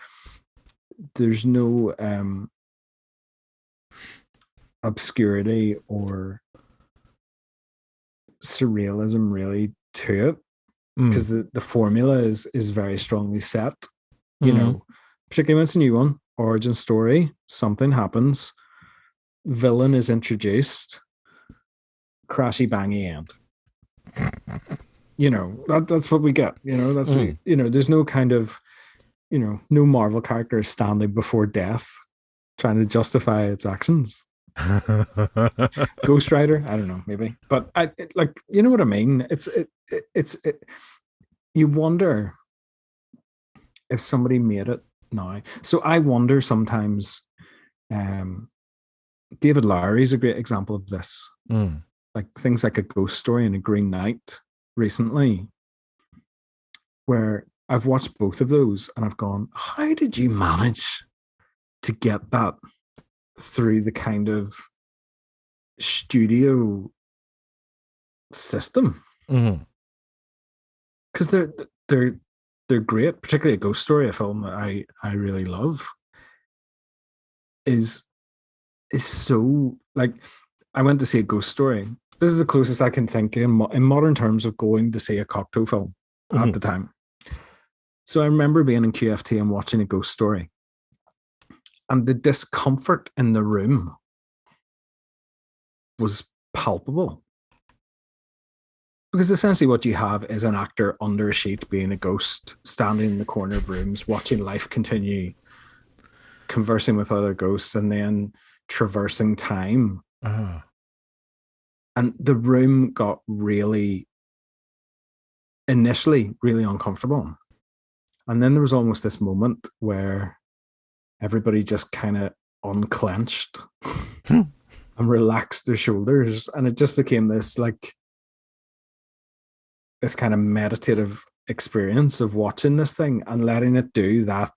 obscurity or surrealism really to it, because the formula is very strongly set. You know, particularly when it's a new one, origin story, something happens, villain is introduced, crashy bangy end. You know, that's what we get. You know, that's what, you know, there's no kind of, you know, no Marvel character is standing before death trying to justify its actions. Ghost Rider, I don't know, maybe, but you know what I mean. It's you wonder if somebody made it now. So I wonder sometimes. David Lowery's a great example of this. Like things like A Ghost Story and A Green Knight recently, where I've watched both of those and I've gone, how did you manage to get that through the kind of studio system? Because they're great, particularly A Ghost Story, a film that I really love, is so, like, I went to see A Ghost Story. This is the closest I can think in modern terms of going to see a Cocteau film at the time. So I remember being in QFT and watching A Ghost Story, and the discomfort in the room was palpable. Because essentially what you have is an actor under a sheet being a ghost, standing in the corner of rooms, watching life continue, conversing with other ghosts, and then traversing time. And the room got initially really uncomfortable. And then there was almost this moment where everybody just kind of unclenched and relaxed their shoulders. And it just became this kind of meditative experience of watching this thing and letting it do that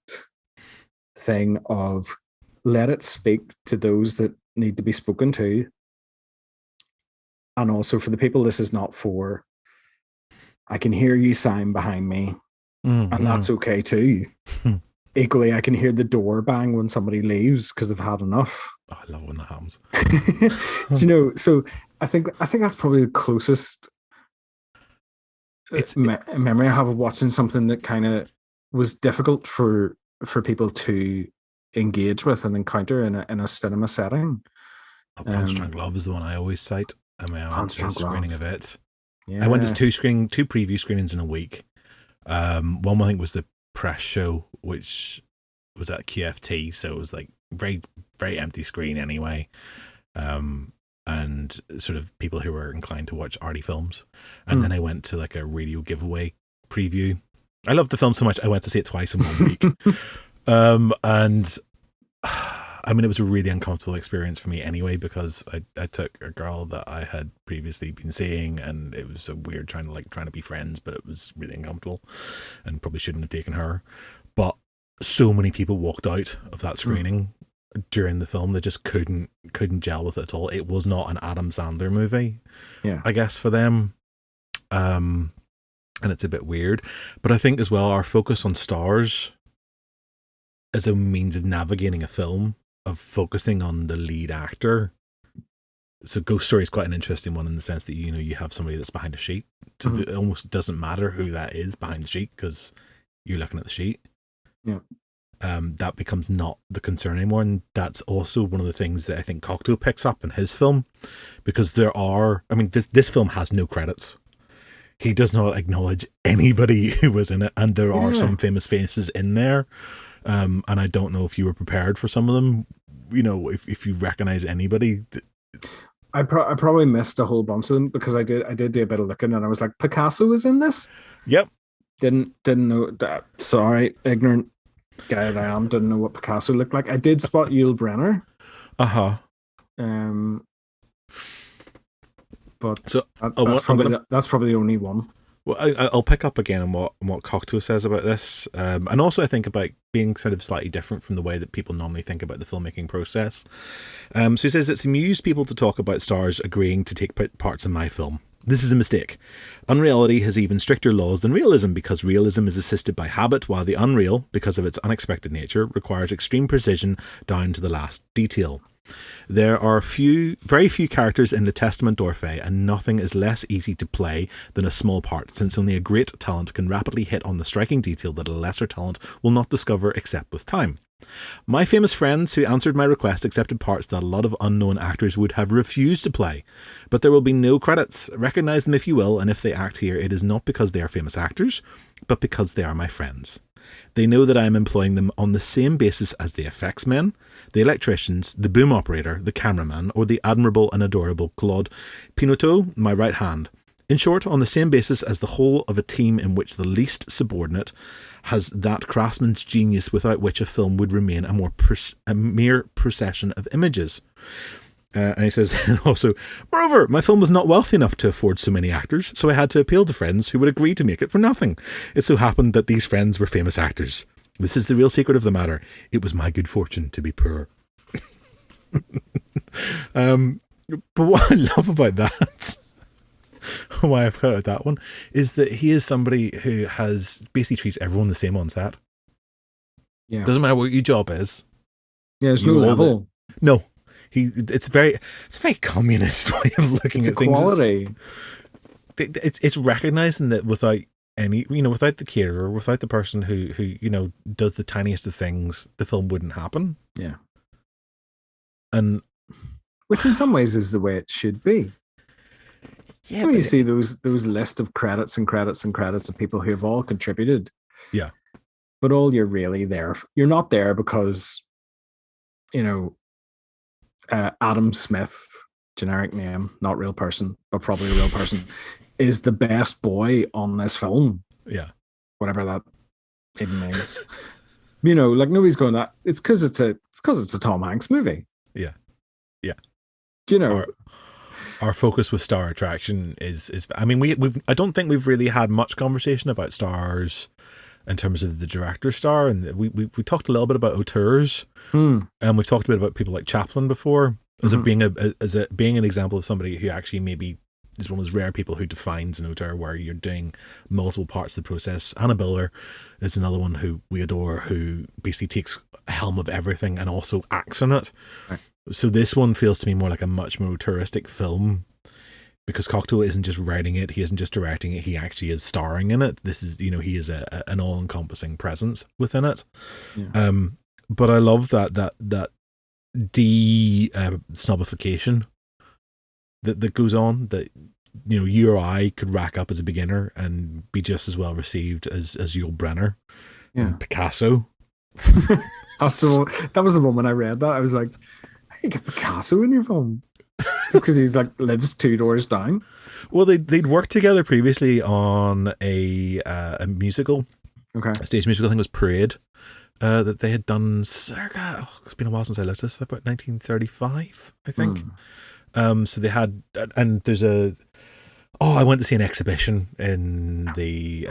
thing of let it speak to those that need to be spoken to. And also for the people this is not for, I can hear you sighing behind me. and that's okay too. Equally, I can hear the door bang when somebody leaves because they've had enough. Oh, I love when that happens. Do you know? So I think that's probably the closest memory I have of watching something that kind of was difficult for people to engage with and encounter in a cinema setting. Punch Drunk Love is the one I always cite. I mean, I went to a screening of it. Yeah. I went to two preview screenings in a week. One I think was the press show, which was at QFT, so it was like very, very empty screen anyway. And sort of people who were inclined to watch arty films. And then I went to like a radio giveaway preview. I loved the film so much I went to see it twice in 1 week. And I mean, it was a really uncomfortable experience for me anyway, because I took a girl that I had previously been seeing, and it was so weird trying to be friends, but it was really uncomfortable and probably shouldn't have taken her. But so many people walked out of that screening during the film. They just couldn't gel with it at all. It was not an Adam Sandler movie, I guess, for them. And it's a bit weird. But I think as well, our focus on stars as a means of navigating a film, of focusing on the lead actor. So Ghost Story is quite an interesting one in the sense that, you know, you have somebody that's behind a sheet. So it almost doesn't matter who that is behind the sheet because you're looking at the sheet. Yeah. That becomes not the concern anymore. And that's also one of the things that I think Cocteau picks up in his film, because this film has no credits. He does not acknowledge anybody who was in it, and there are some famous faces in there. And I don't know if you were prepared for some of them. You know, if you recognize anybody. I probably missed a whole bunch of them because I did do a bit of looking, and I was like, Picasso was in this? Yep. Didn't know that. Sorry, ignorant guy that I am, didn't know what Picasso looked like. I did spot Yul Brynner. But so that's probably the only one. Well, I'll pick up again on what Cocteau says about this, and also I think about being sort of slightly different from the way that people normally think about the filmmaking process. So he says it's amused people to talk about stars agreeing to take parts in my film. This is a mistake. Unreality has even stricter laws than realism, because realism is assisted by habit, while the unreal, because of its unexpected nature, requires extreme precision down to the last detail. There are very few characters in Le Testament d'Orphée, and nothing is less easy to play than a small part, since only a great talent can rapidly hit on the striking detail that a lesser talent will not discover except with time. My famous friends who answered my request accepted parts that a lot of unknown actors would have refused to play, but there will be no credits. Recognize them if you will, and if they act here, it is not because they are famous actors, but because they are my friends. They know that I am employing them on the same basis as the effects men, the electricians, the boom operator, the cameraman, or the admirable and adorable Claude Pinoteau, my right hand. In short, on the same basis as the whole of a team in which the least subordinate has that craftsman's genius without which a film would remain a mere procession of images. And he says also, moreover, my film was not wealthy enough to afford so many actors, so I had to appeal to friends who would agree to make it for nothing. It so happened that these friends were famous actors. This is the real secret of the matter. It was my good fortune to be poor. But what I love about that, why I've heard that one, is that he is somebody who has basically treats everyone the same on set. Yeah. Doesn't matter what your job is. Yeah, there's no level. No. It's a very communist way of looking at equality. Things. It's recognizing that without without the caterer, without the person who does the tiniest of things, the film wouldn't happen. Yeah. And which in some ways is the way it should be. Yeah. When you see those list of credits and credits and credits of people who have all contributed. Yeah. But all you're really there, you're not there because, Adam Smith, generic name, not real person, but probably a real person, is the best boy on this film. Yeah. Whatever that even means. Like nobody's going that. It's because it's a Tom Hanks movie. Yeah. Yeah. Our focus with Star Attraction is I mean, I don't think we've really had much conversation about stars in terms of the director star, and we talked a little bit about auteurs, and we've talked a bit about people like Chaplin before as it being an example of somebody who actually maybe is one of those rare people who defines an auteur where you're doing multiple parts of the process. Anna Biller is another one who we adore, who basically takes a helm of everything and also acts on it. Right. So this one feels to me more like a much more touristic film, because Cocteau isn't just writing it, he isn't just directing it, he actually is starring in it. This is, he is an all-encompassing presence within it. Yeah. But I love that snobbification that goes on, that you or I could rack up as a beginner and be just as well received as Yul Brynner, and Picasso. That was the moment I read that. I was like, how do you get Picasso in your film? Just because he's like lives 2 doors down. Well, they'd worked together previously on a musical, a stage musical. I think it was Parade, that they had done circa. It's been a while since I looked at this. About 1935, I think. So they had, and there's I went to see an exhibition in the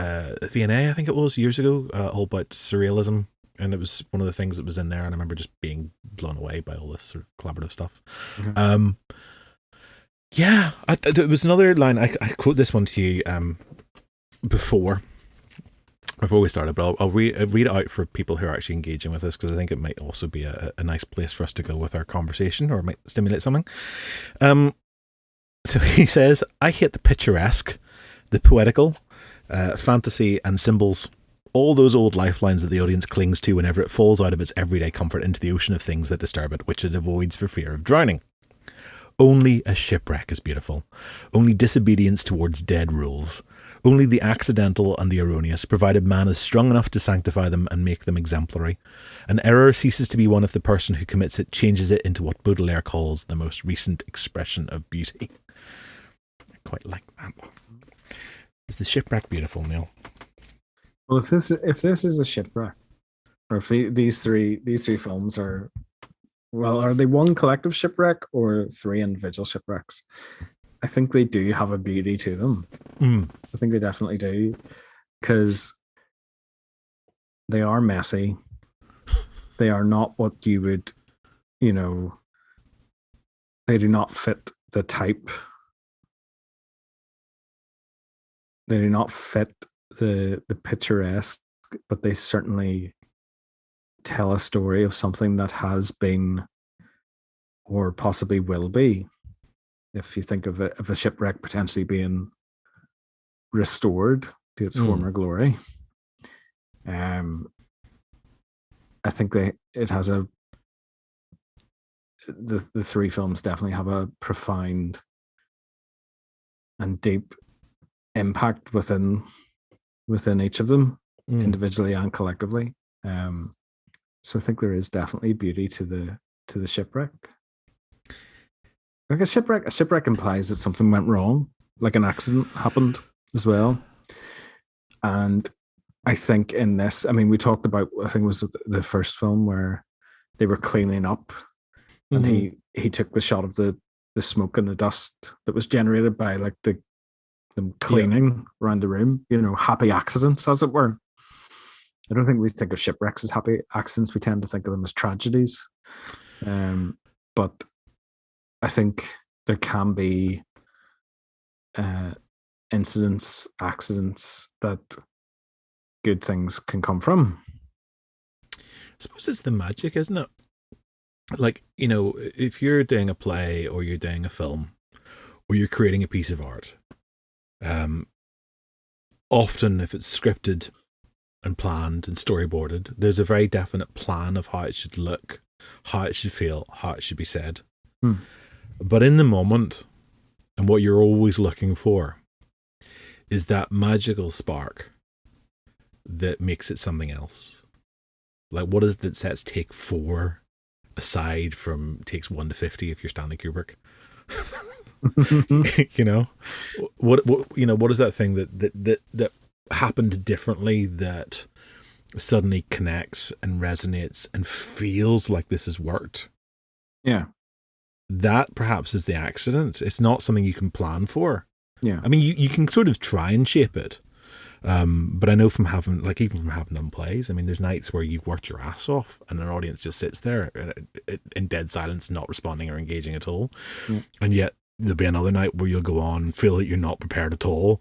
V&A, I think it was, years ago, all about surrealism, and it was one of the things that was in there, and I remember just being blown away by all this sort of collaborative stuff. It was another line. I quote this one to you before we started, but I'll read it out for people who are actually engaging with us, because I think it might also be a nice place for us to go with our conversation, or it might stimulate something. So he says, "I hate the picturesque, the poetical, fantasy and symbols, all those old lifelines that the audience clings to whenever it falls out of its everyday comfort into the ocean of things that disturb it, which it avoids for fear of drowning. Only a shipwreck is beautiful. Only disobedience towards dead rules. Only the accidental and the erroneous, provided man is strong enough to sanctify them and make them exemplary. An error ceases to be one if the person who commits it changes it into what Baudelaire calls the most recent expression of beauty." I quite like that. Is the shipwreck beautiful, Neil? Well, if this is a shipwreck, or if these three films are they one collective shipwreck or 3 individual shipwrecks? I think they do have a beauty to them. I think they definitely do, because they are messy. They are not what you would, they do not fit the type. They do not fit the picturesque, but they certainly tell a story of something that has been, or possibly will be. If you think of a shipwreck potentially being restored to its former glory, I think it has the 3 films definitely have a profound and deep impact within each of them, individually and collectively. So I think there is definitely beauty to the shipwreck. Like a shipwreck implies that something went wrong, like an accident happened as well. And I think in this, we talked about, I think it was the first film where they were cleaning up, and he took the shot of the smoke and the dust that was generated by like them cleaning around the room, happy accidents, as it were. I don't think we think of shipwrecks as happy accidents. We tend to think of them as tragedies. But I think there can be incidents, accidents that good things can come from. I suppose it's the magic, isn't it? Like, if you're doing a play or you're doing a film or you're creating a piece of art, often if it's scripted and planned and storyboarded, there's a very definite plan of how it should look, how it should feel, how it should be said. But in the moment, and what you're always looking for, is that magical spark that makes it something else. Like, what is that sets take 4 aside from takes 1 to 50 if you're Stanley Kubrick? What is that thing that happened differently that suddenly connects and resonates and feels like this has worked? Yeah. That perhaps is the accident. It's not something you can plan for. Yeah. You can sort of try and shape it. But I know from having done plays, there's nights where you've worked your ass off and an audience just sits there in dead silence, not responding or engaging at all. And yet there'll be another night where you'll go on, feel that you're not prepared at all,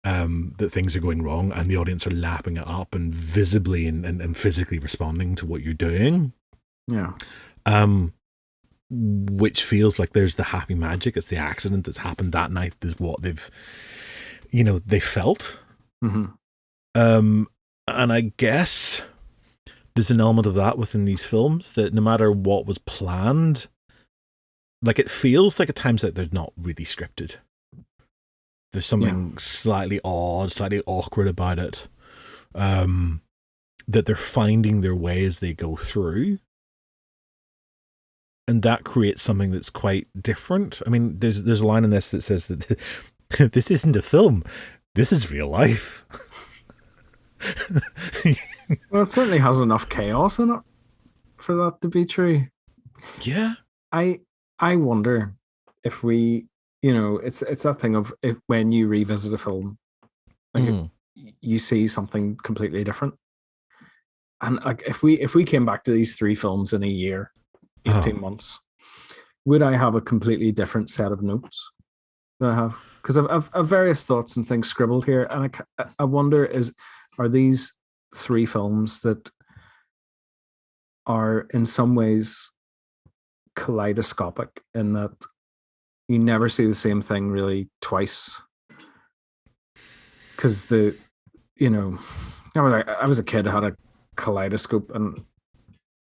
that things are going wrong, and the audience are lapping it up and visibly and physically responding to what you're doing. Yeah. Which feels like there's the happy magic. It's the accident that's happened that night is what they felt. Mm-hmm. And I guess there's an element of that within these films, that no matter what was planned, like, it feels like at times that they're not really scripted. There's something slightly odd, slightly awkward about it. That they're finding their way as they go through. And that creates something that's quite different. I mean, there's a line in this that says that this isn't a film. This is real life. Well, it certainly has enough chaos in it for that to be true. Yeah. I wonder if we, it's that thing of if when you revisit a film, like you see something completely different. And like if we came back to these three films in a year, 18 months, would I have a completely different set of notes that I have? Because I've various thoughts and things scribbled here, and I wonder, are these three films that are in some ways kaleidoscopic in that you never see the same thing really twice? Because I was a kid, I had a kaleidoscope, and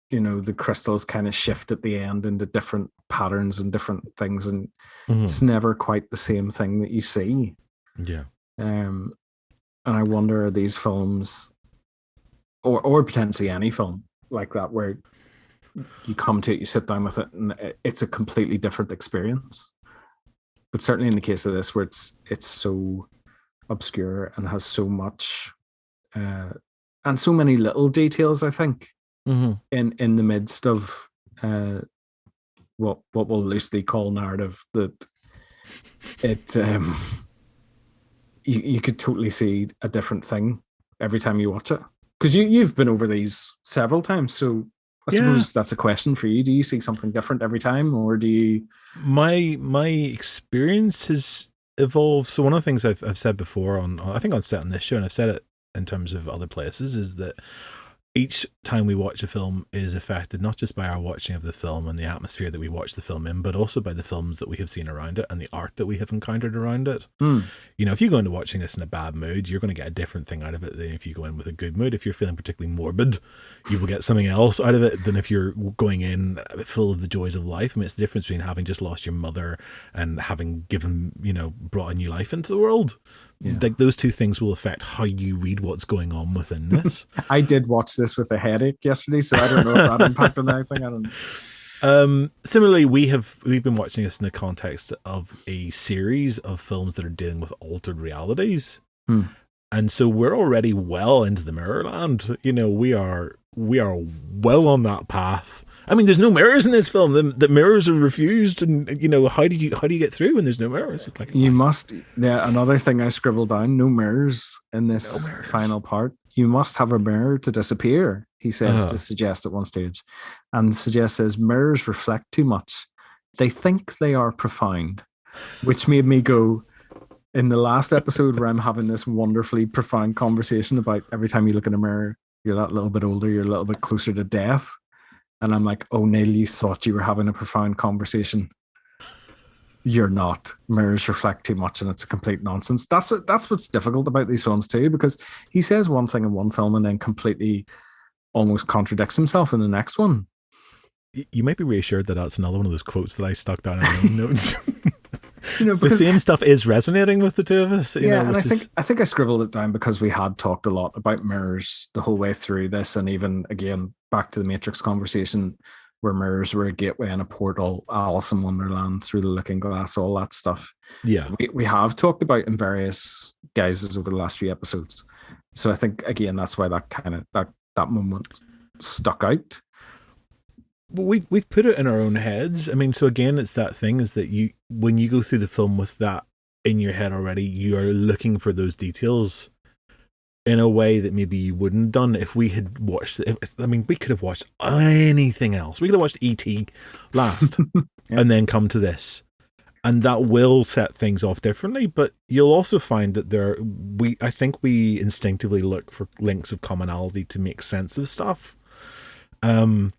the crystals kind of shift at the end into different patterns and different things, and it's never quite the same thing that you see. Yeah. And I wonder, are these films, or potentially any film like that, where you come to it, you sit down with it, and it's a completely different experience. But certainly in the case of this, where it's so obscure and has so much and so many little details, I think, in the midst of what we'll loosely call narrative, that it you could totally see a different thing every time you watch it, because you've been over these several times, so I suppose that's a question for you. Do you see something different every time, or do you? My experience has evolved. So one of the things I've said before I think I've said on this show, and I've said it in terms of other places, is that each time we watch a film is affected not just by our watching of the film and the atmosphere that we watch the film in, but also by the films that we have seen around it and the art that we have encountered around it. If you go into watching this in a bad mood, you're going to get a different thing out of it than if you go in with a good mood. If you're feeling particularly morbid, you will get something else out of it than if you're going in full of the joys of life. I mean, it's the difference between having just lost your mother and having brought a new life into the world. Yeah. Like, those two things will affect how you read what's going on within this. I did watch this with a headache yesterday, so I don't know if that impacted anything. I don't know. Similarly, we've been watching this in the context of a series of films that are dealing with altered realities, and so we're already well into the mirror land. We are well on that path. I mean, there's no mirrors in this film. The mirrors are refused, and how do you get through when there's no mirrors? It's like, you must. Yeah, another thing I scribbled down: no mirrors in this final part. You must have a mirror to disappear, he says to suggest at one stage, and suggest says mirrors reflect too much. They think they are profound, which made me go, in the last episode where I'm having this wonderfully profound conversation about every time you look in a mirror, you're that little bit older, you're a little bit closer to death. And I'm like, oh, Neil, you thought you were having a profound conversation. You're not. Mirrors reflect too much, and it's a complete nonsense. That's what's difficult about these films too, because he says one thing in one film and then completely almost contradicts himself in the next one. You might be reassured that that's another one of those quotes that I stuck down in my own notes. The same stuff is resonating with the two of us. And I think I scribbled it down because we had talked a lot about mirrors the whole way through this, and even again back to the Matrix conversation, where mirrors were a gateway and a portal, Alice in Wonderland, Through the Looking Glass, all that stuff. Yeah, we have talked about in various guises over the last few episodes. So I think again that's why that kind of that moment stuck out. Well, we've put it in our own heads. I mean, so again, it's that thing is that when you go through the film with that in your head already, you are looking for those details in a way that maybe you wouldn't have done if we had watched it. We could have watched anything else. We could have watched E.T. last and then come to this. and that will set things off differently. But you'll also find that I think we instinctively look for links of commonality to make sense of stuff. So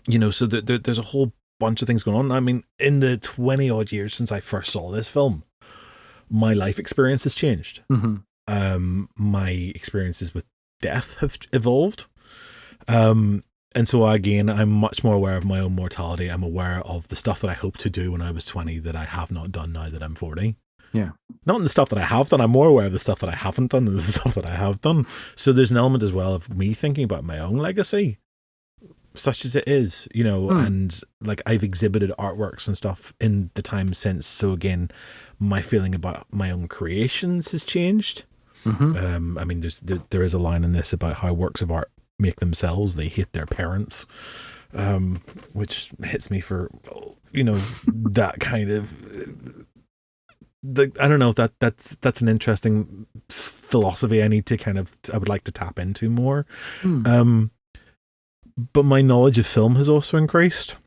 there's a whole bunch of things going on. I mean, in the 20 odd years since I first saw this film, my life experience has changed. My experiences with death have evolved. And so again, I'm much more aware of my own mortality. I'm aware of the stuff that I hoped to do when I was 20 that I have not done now that I'm 40. Yeah. Not in the stuff that I have done. I'm more aware of the stuff that I haven't done than the stuff that I have done. So there's an element as well of me thinking about my own legacy, such as it is, and like I've exhibited artworks and stuff in the time since. So again, my feeling about my own creations has changed. I mean, there is a line in this about how works of art make themselves, they hate their parents, which hits me for that kind of I don't know, that's an interesting philosophy I would like to tap into more. But my knowledge of film has also increased.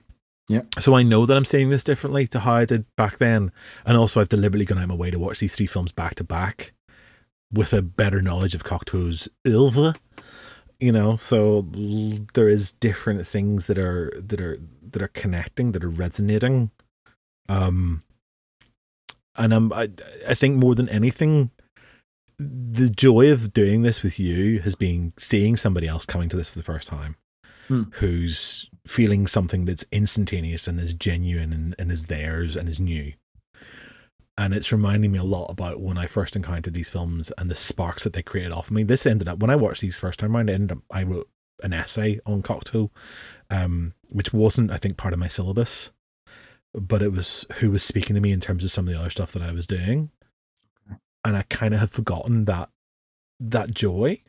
Yeah. So I know that I'm seeing this differently to how I did back then, and also I've deliberately gone out of my way to watch these 3 films back to back with a better knowledge of Cocteau's oeuvre. So there is different things that are connecting, that are resonating. And I think more than anything, the joy of doing this with you has been seeing somebody else coming to this for the first time, who's feeling something that's instantaneous and is genuine and is theirs and is new. And it's reminding me a lot about when I first encountered these films and the sparks that they created off of me. This ended up, when I watched these first time around, I wrote an essay on Cocteau, which wasn't, I think, part of my syllabus, but it was who was speaking to me in terms of some of the other stuff that I was doing. And I kind of had forgotten that joy.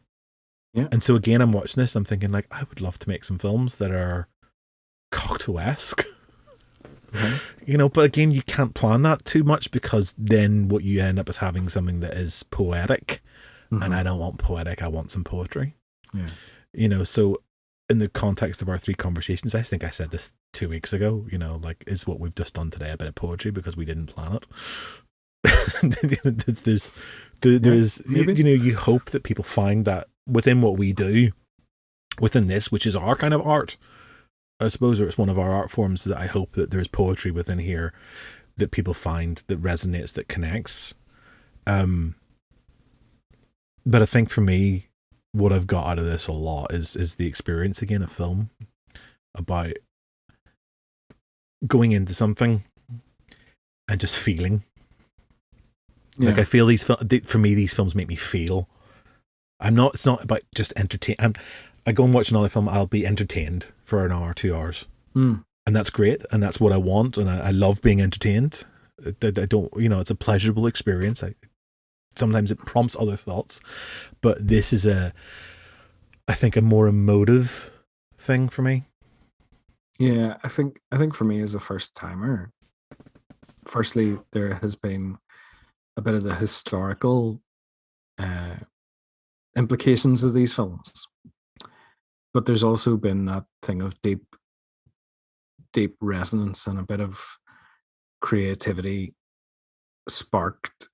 Yeah. And so again, I'm watching this, I'm thinking like, I would love to make some films that are Cocteau-esque. But again, you can't plan that too much, because then what you end up is having something that is poetic, and I don't want poetic, I want some poetry. So in the context of our 3 conversations, I think I said this 2 weeks ago, like, is what we've just done today a bit of poetry because we didn't plan it. there's you hope that people find that within what we do, within this, which is our kind of art, I suppose, or it's one of our art forms, that I hope that there's poetry within here that people find that resonates, that connects. But I think for me, what I've got out of this a lot is the experience again of film, about going into something and just feeling. Like, I feel for me, these films make me feel. It's not about just entertain. I go and watch another film, I'll be entertained for an hour, 2 hours. And that's great. And that's what I want. And I love being entertained. I don't, it's a pleasurable experience. Sometimes it prompts other thoughts, but this is I think a more emotive thing for me. Yeah. I think for me, as a first timer, firstly, there has been a bit of the historical implications of these films. But there's also been that thing of deep resonance and a bit of creativity sparked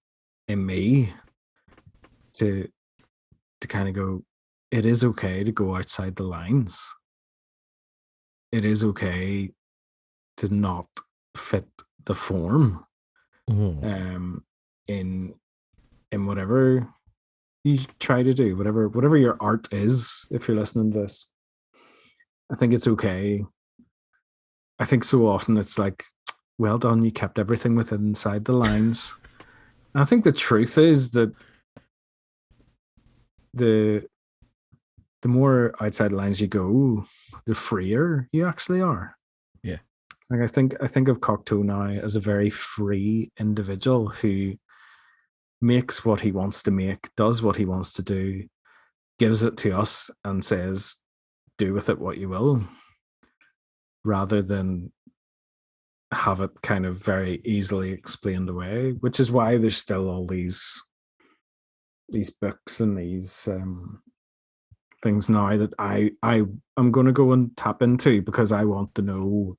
in me to kind of go, it is okay to go outside the lines. It is okay to not fit the form in whatever you try to do, whatever your art is. If you're listening to this, I think it's okay. I think so often it's like, well done, you kept everything within inside the lines. And I think the truth is that the more outside the lines you go, the freer you actually are. Yeah. Like, I think of Cocteau now as a very free individual who makes what he wants to make, does what he wants to do, gives it to us and says, do with it what you will, rather than have it kind of very easily explained away, which is why there's still all these books and these things now that I'm going to go and tap into, because I want to know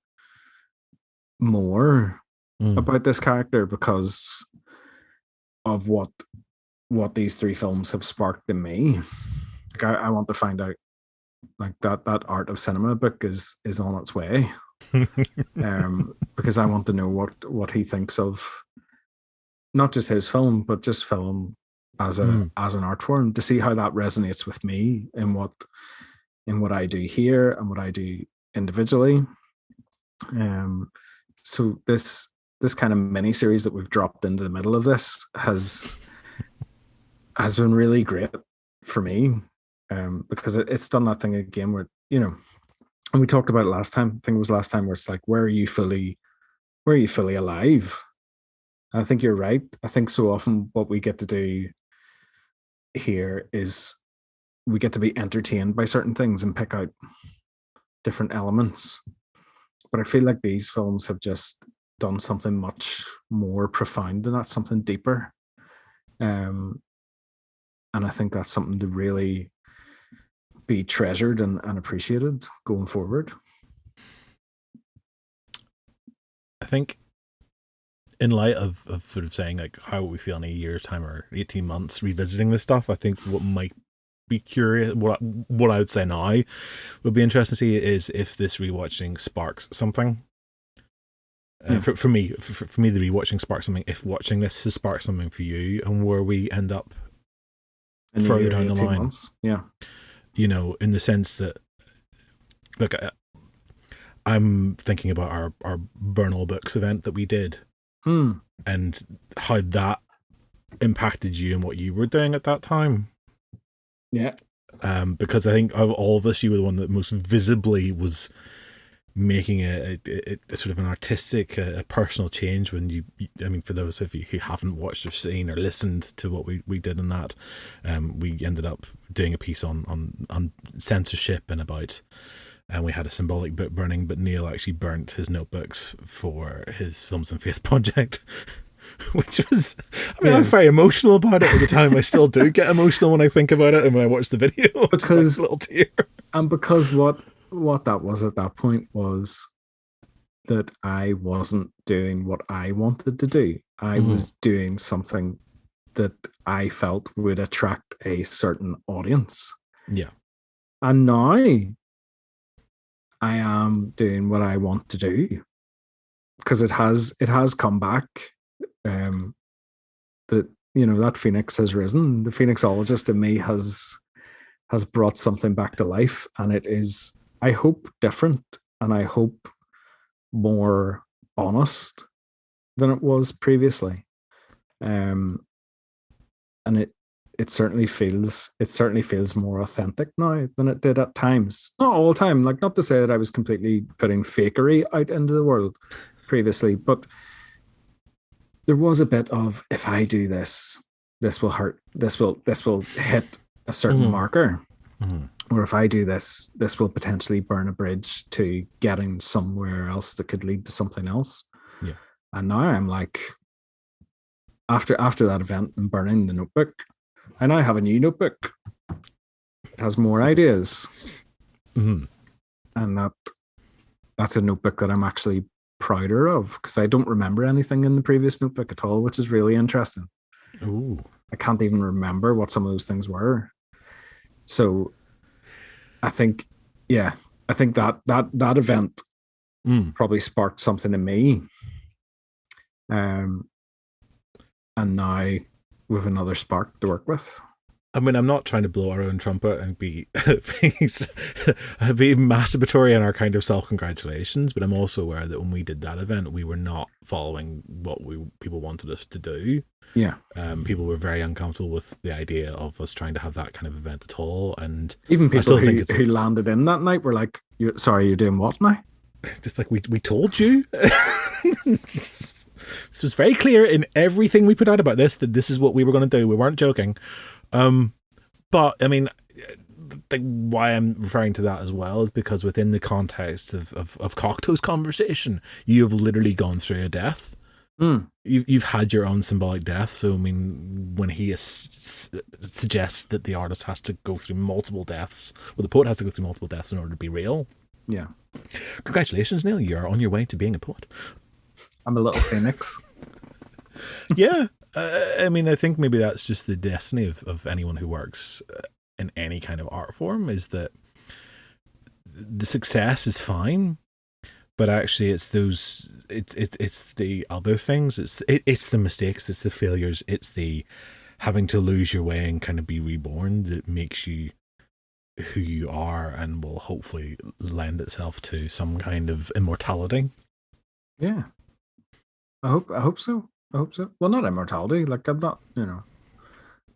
more Mm. about this character because of what these three films have sparked in me. Like I want to find out like that art of cinema book is on its way. Because I want to know what he thinks of not just his film, but just film as a Mm. as an art form, to see how that resonates with me in what I do here and what I do individually. Um, so this kind of mini series that we've dropped into the middle of this has been really great for me, because it's done that thing again where and we talked about it last time. I think it was last time where it's like, where are you fully alive? I think you're right. I think so often what we get to do here is we get to be entertained by certain things and pick out different elements. But I feel like these films have just done something much more profound than that, something deeper. And I think that's something to really be treasured and appreciated going forward. I think in light of sort of saying like how we feel in a year's time or 18 months revisiting this stuff, I think what might be curious, what I would say now would be interesting to see is if this rewatching sparks something. For me, the rewatching sparks something. If watching this has sparked something for you, and where we end up In further down the line, months. Yeah, in the sense that, look, I'm thinking about our Burnal Books event that we did, and how that impacted you and what you were doing at that time. Yeah. Because I think of all of us, you were the one that most visibly was making a sort of an artistic, a personal change when you, I mean, for those of you who haven't watched or seen or listened to what we did in that, we ended up doing a piece on censorship and about, and we had a symbolic book burning, but Neil actually burnt his notebooks for his Films and Faith project. Which was, I mean, I'm very emotional about it at the time. I still do get emotional when I think about it and when I watch the video. Because like a little tear. And because what that was at that point was that I wasn't doing what I wanted to do. I was doing something that I felt would attract a certain audience. Yeah. And now I am doing what I want to do because it has come back. That that phoenix has risen. The phoenixologist in me has brought something back to life, and it is, I hope, different, and I hope more honest than it was previously. And it certainly feels more authentic now than it did at times. Not all the time, like, not to say that I was completely putting fakery out into the world previously, but there was a bit of, if I do this will hurt. This will hit a certain marker. Or if I do this will potentially burn a bridge to getting somewhere else that could lead to something else. Yeah. And now I'm like, after that event and burning the notebook, I now have a new notebook. It has more ideas. And that's a notebook that I'm actually prouder of, because I don't remember anything in the previous notebook at all, which is really interesting. Ooh. I can't even remember what some of those things were. So I think that event probably sparked something in me. And now we've another spark to work with. I mean, I'm not trying to blow our own trumpet and be masturbatory in our kind of self-congratulations, but I'm also aware that when we did that event, we were not following what people wanted us to do. Yeah. People were very uncomfortable with the idea of us trying to have that kind of event at all. And even people who landed in that night were like, you're doing what now? Just like, we told you. This was very clear in everything we put out about this, that this is what we were going to do. We weren't joking. But I mean, why I'm referring to that as well is because within the context of Cocteau's conversation, you have literally gone through a death. You've had your own symbolic death. So I mean, when he suggests that the artist has to go through multiple deaths, well, the poet has to go through multiple deaths in order to be real. Yeah. Congratulations, Neil. You're on your way to being a poet. I'm a little phoenix. Yeah. I mean, I think maybe that's just the destiny of anyone who works in any kind of art form, is that the success is fine, but actually it's it's the other things. It's the mistakes, it's the failures, it's the having to lose your way and kind of be reborn that makes you who you are and will hopefully lend itself to some kind of immortality. Yeah. I hope so. I hope so. Well, not immortality. Like I'm not, I'm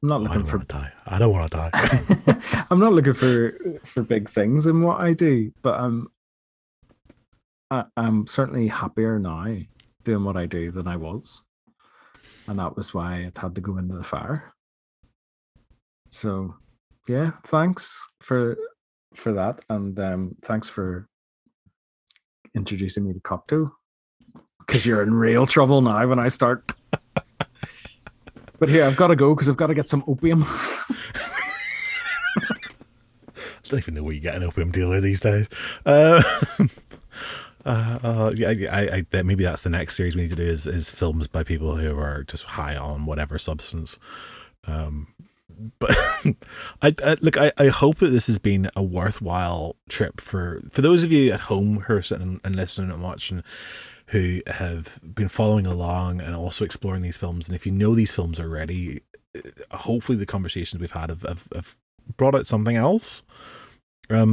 not I looking don't for. want to die. I don't want to die. I'm not looking for big things in what I do, but I'm certainly happier now doing what I do than I was, and that was why it had to go into the fire. So, yeah, thanks for that, and thanks for introducing me to Cocteau, because you're in real trouble now when I start. But here, I've got to go because I've got to get some opium. I don't even know where you get an opium dealer these days. Yeah, maybe that's the next series we need to do is films by people who are just high on whatever substance. But I hope that this has been a worthwhile trip for those of you at home who are sitting and listening and watching, who have been following along and also exploring these films. And if you know these films already, hopefully the conversations we've had have brought out something else. But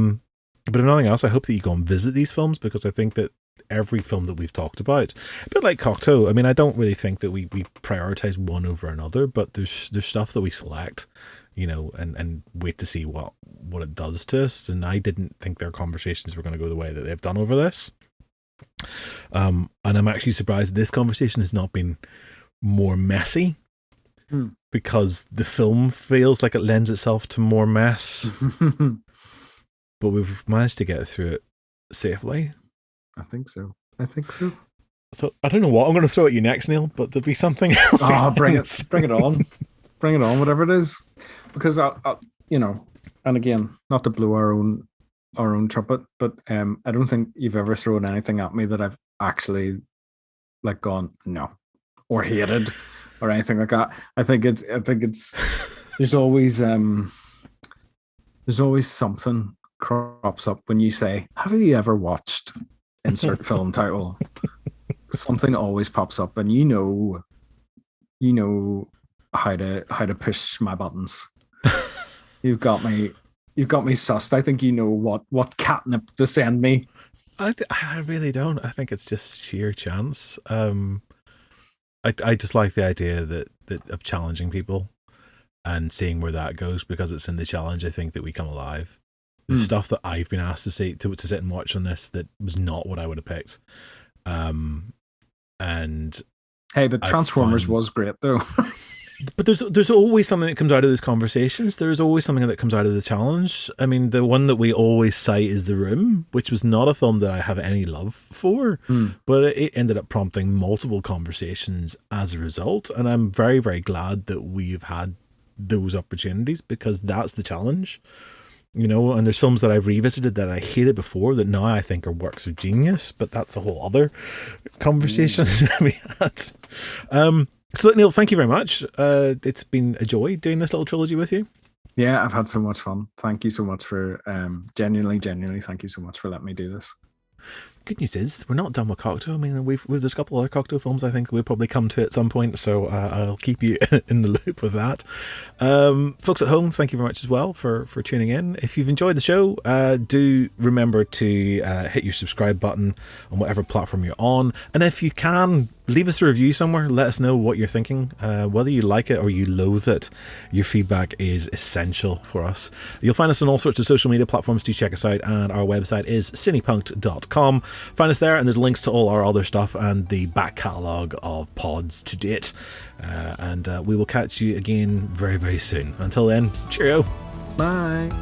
if nothing else, I hope that you go and visit these films, because I think that every film that we've talked about, a bit like Cocteau, I mean, I don't really think that we prioritize one over another, but there's stuff that we select, and wait to see what it does to us. And I didn't think their conversations were going to go the way that they've done over this. And I'm actually surprised this conversation has not been more messy, because the film feels like it lends itself to more mess. But we've managed to get through it safely. I think so. So I don't know what I'm going to throw at you next, Neil, but there'll be something else. Oh, bring it on. Bring it on, whatever it is. Because I and again, not to blow our own trumpet, but I don't think you've ever thrown anything at me that I've actually like gone no or hated or anything like that. I think it's there's always something crops up when you say, have you ever watched insert film title? Something always pops up, and you know how to push my buttons. You've got me sussed. I think you know what catnip to send me. I really don't. I think it's just sheer chance. I just like the idea that of challenging people and seeing where that goes, because it's in the challenge I think that we come alive. The stuff that I've been asked to sit and watch on this that was not what I would have picked. And hey, but Transformers was great though. But there's always something that comes out of those conversations. There's always something that comes out of the challenge. I mean, the one that we always cite is The Room, which was not a film that I have any love for, but it ended up prompting multiple conversations as a result. And I'm very, very glad that we've had those opportunities, because that's the challenge. And there's films that I've revisited that I hated before that now I think are works of genius, but that's a whole other conversation that we had. So Neil, thank you very much. It's been a joy doing this little trilogy with you. Yeah, I've had so much fun. Thank you so much for genuinely thank you so much for letting me do this. Good news is we're not done with Cocteau. I mean, there's a couple of other Cocteau films I think we'll probably come to at some point, so I'll keep you in the loop with that. Folks at home, thank you very much as well for tuning in. If you've enjoyed the show, do remember to hit your subscribe button on whatever platform you're on, and if you can, leave us a review somewhere. Let us know what you're thinking, whether you like it or you loathe it. Your feedback is essential for us. You'll find us on all sorts of social media platforms. Do check us out, and our website is cinepunked.com. Find us there, and there's links to all our other stuff and the back catalogue of pods to date. And we will catch you again very, very soon. Until then, cheerio. Bye.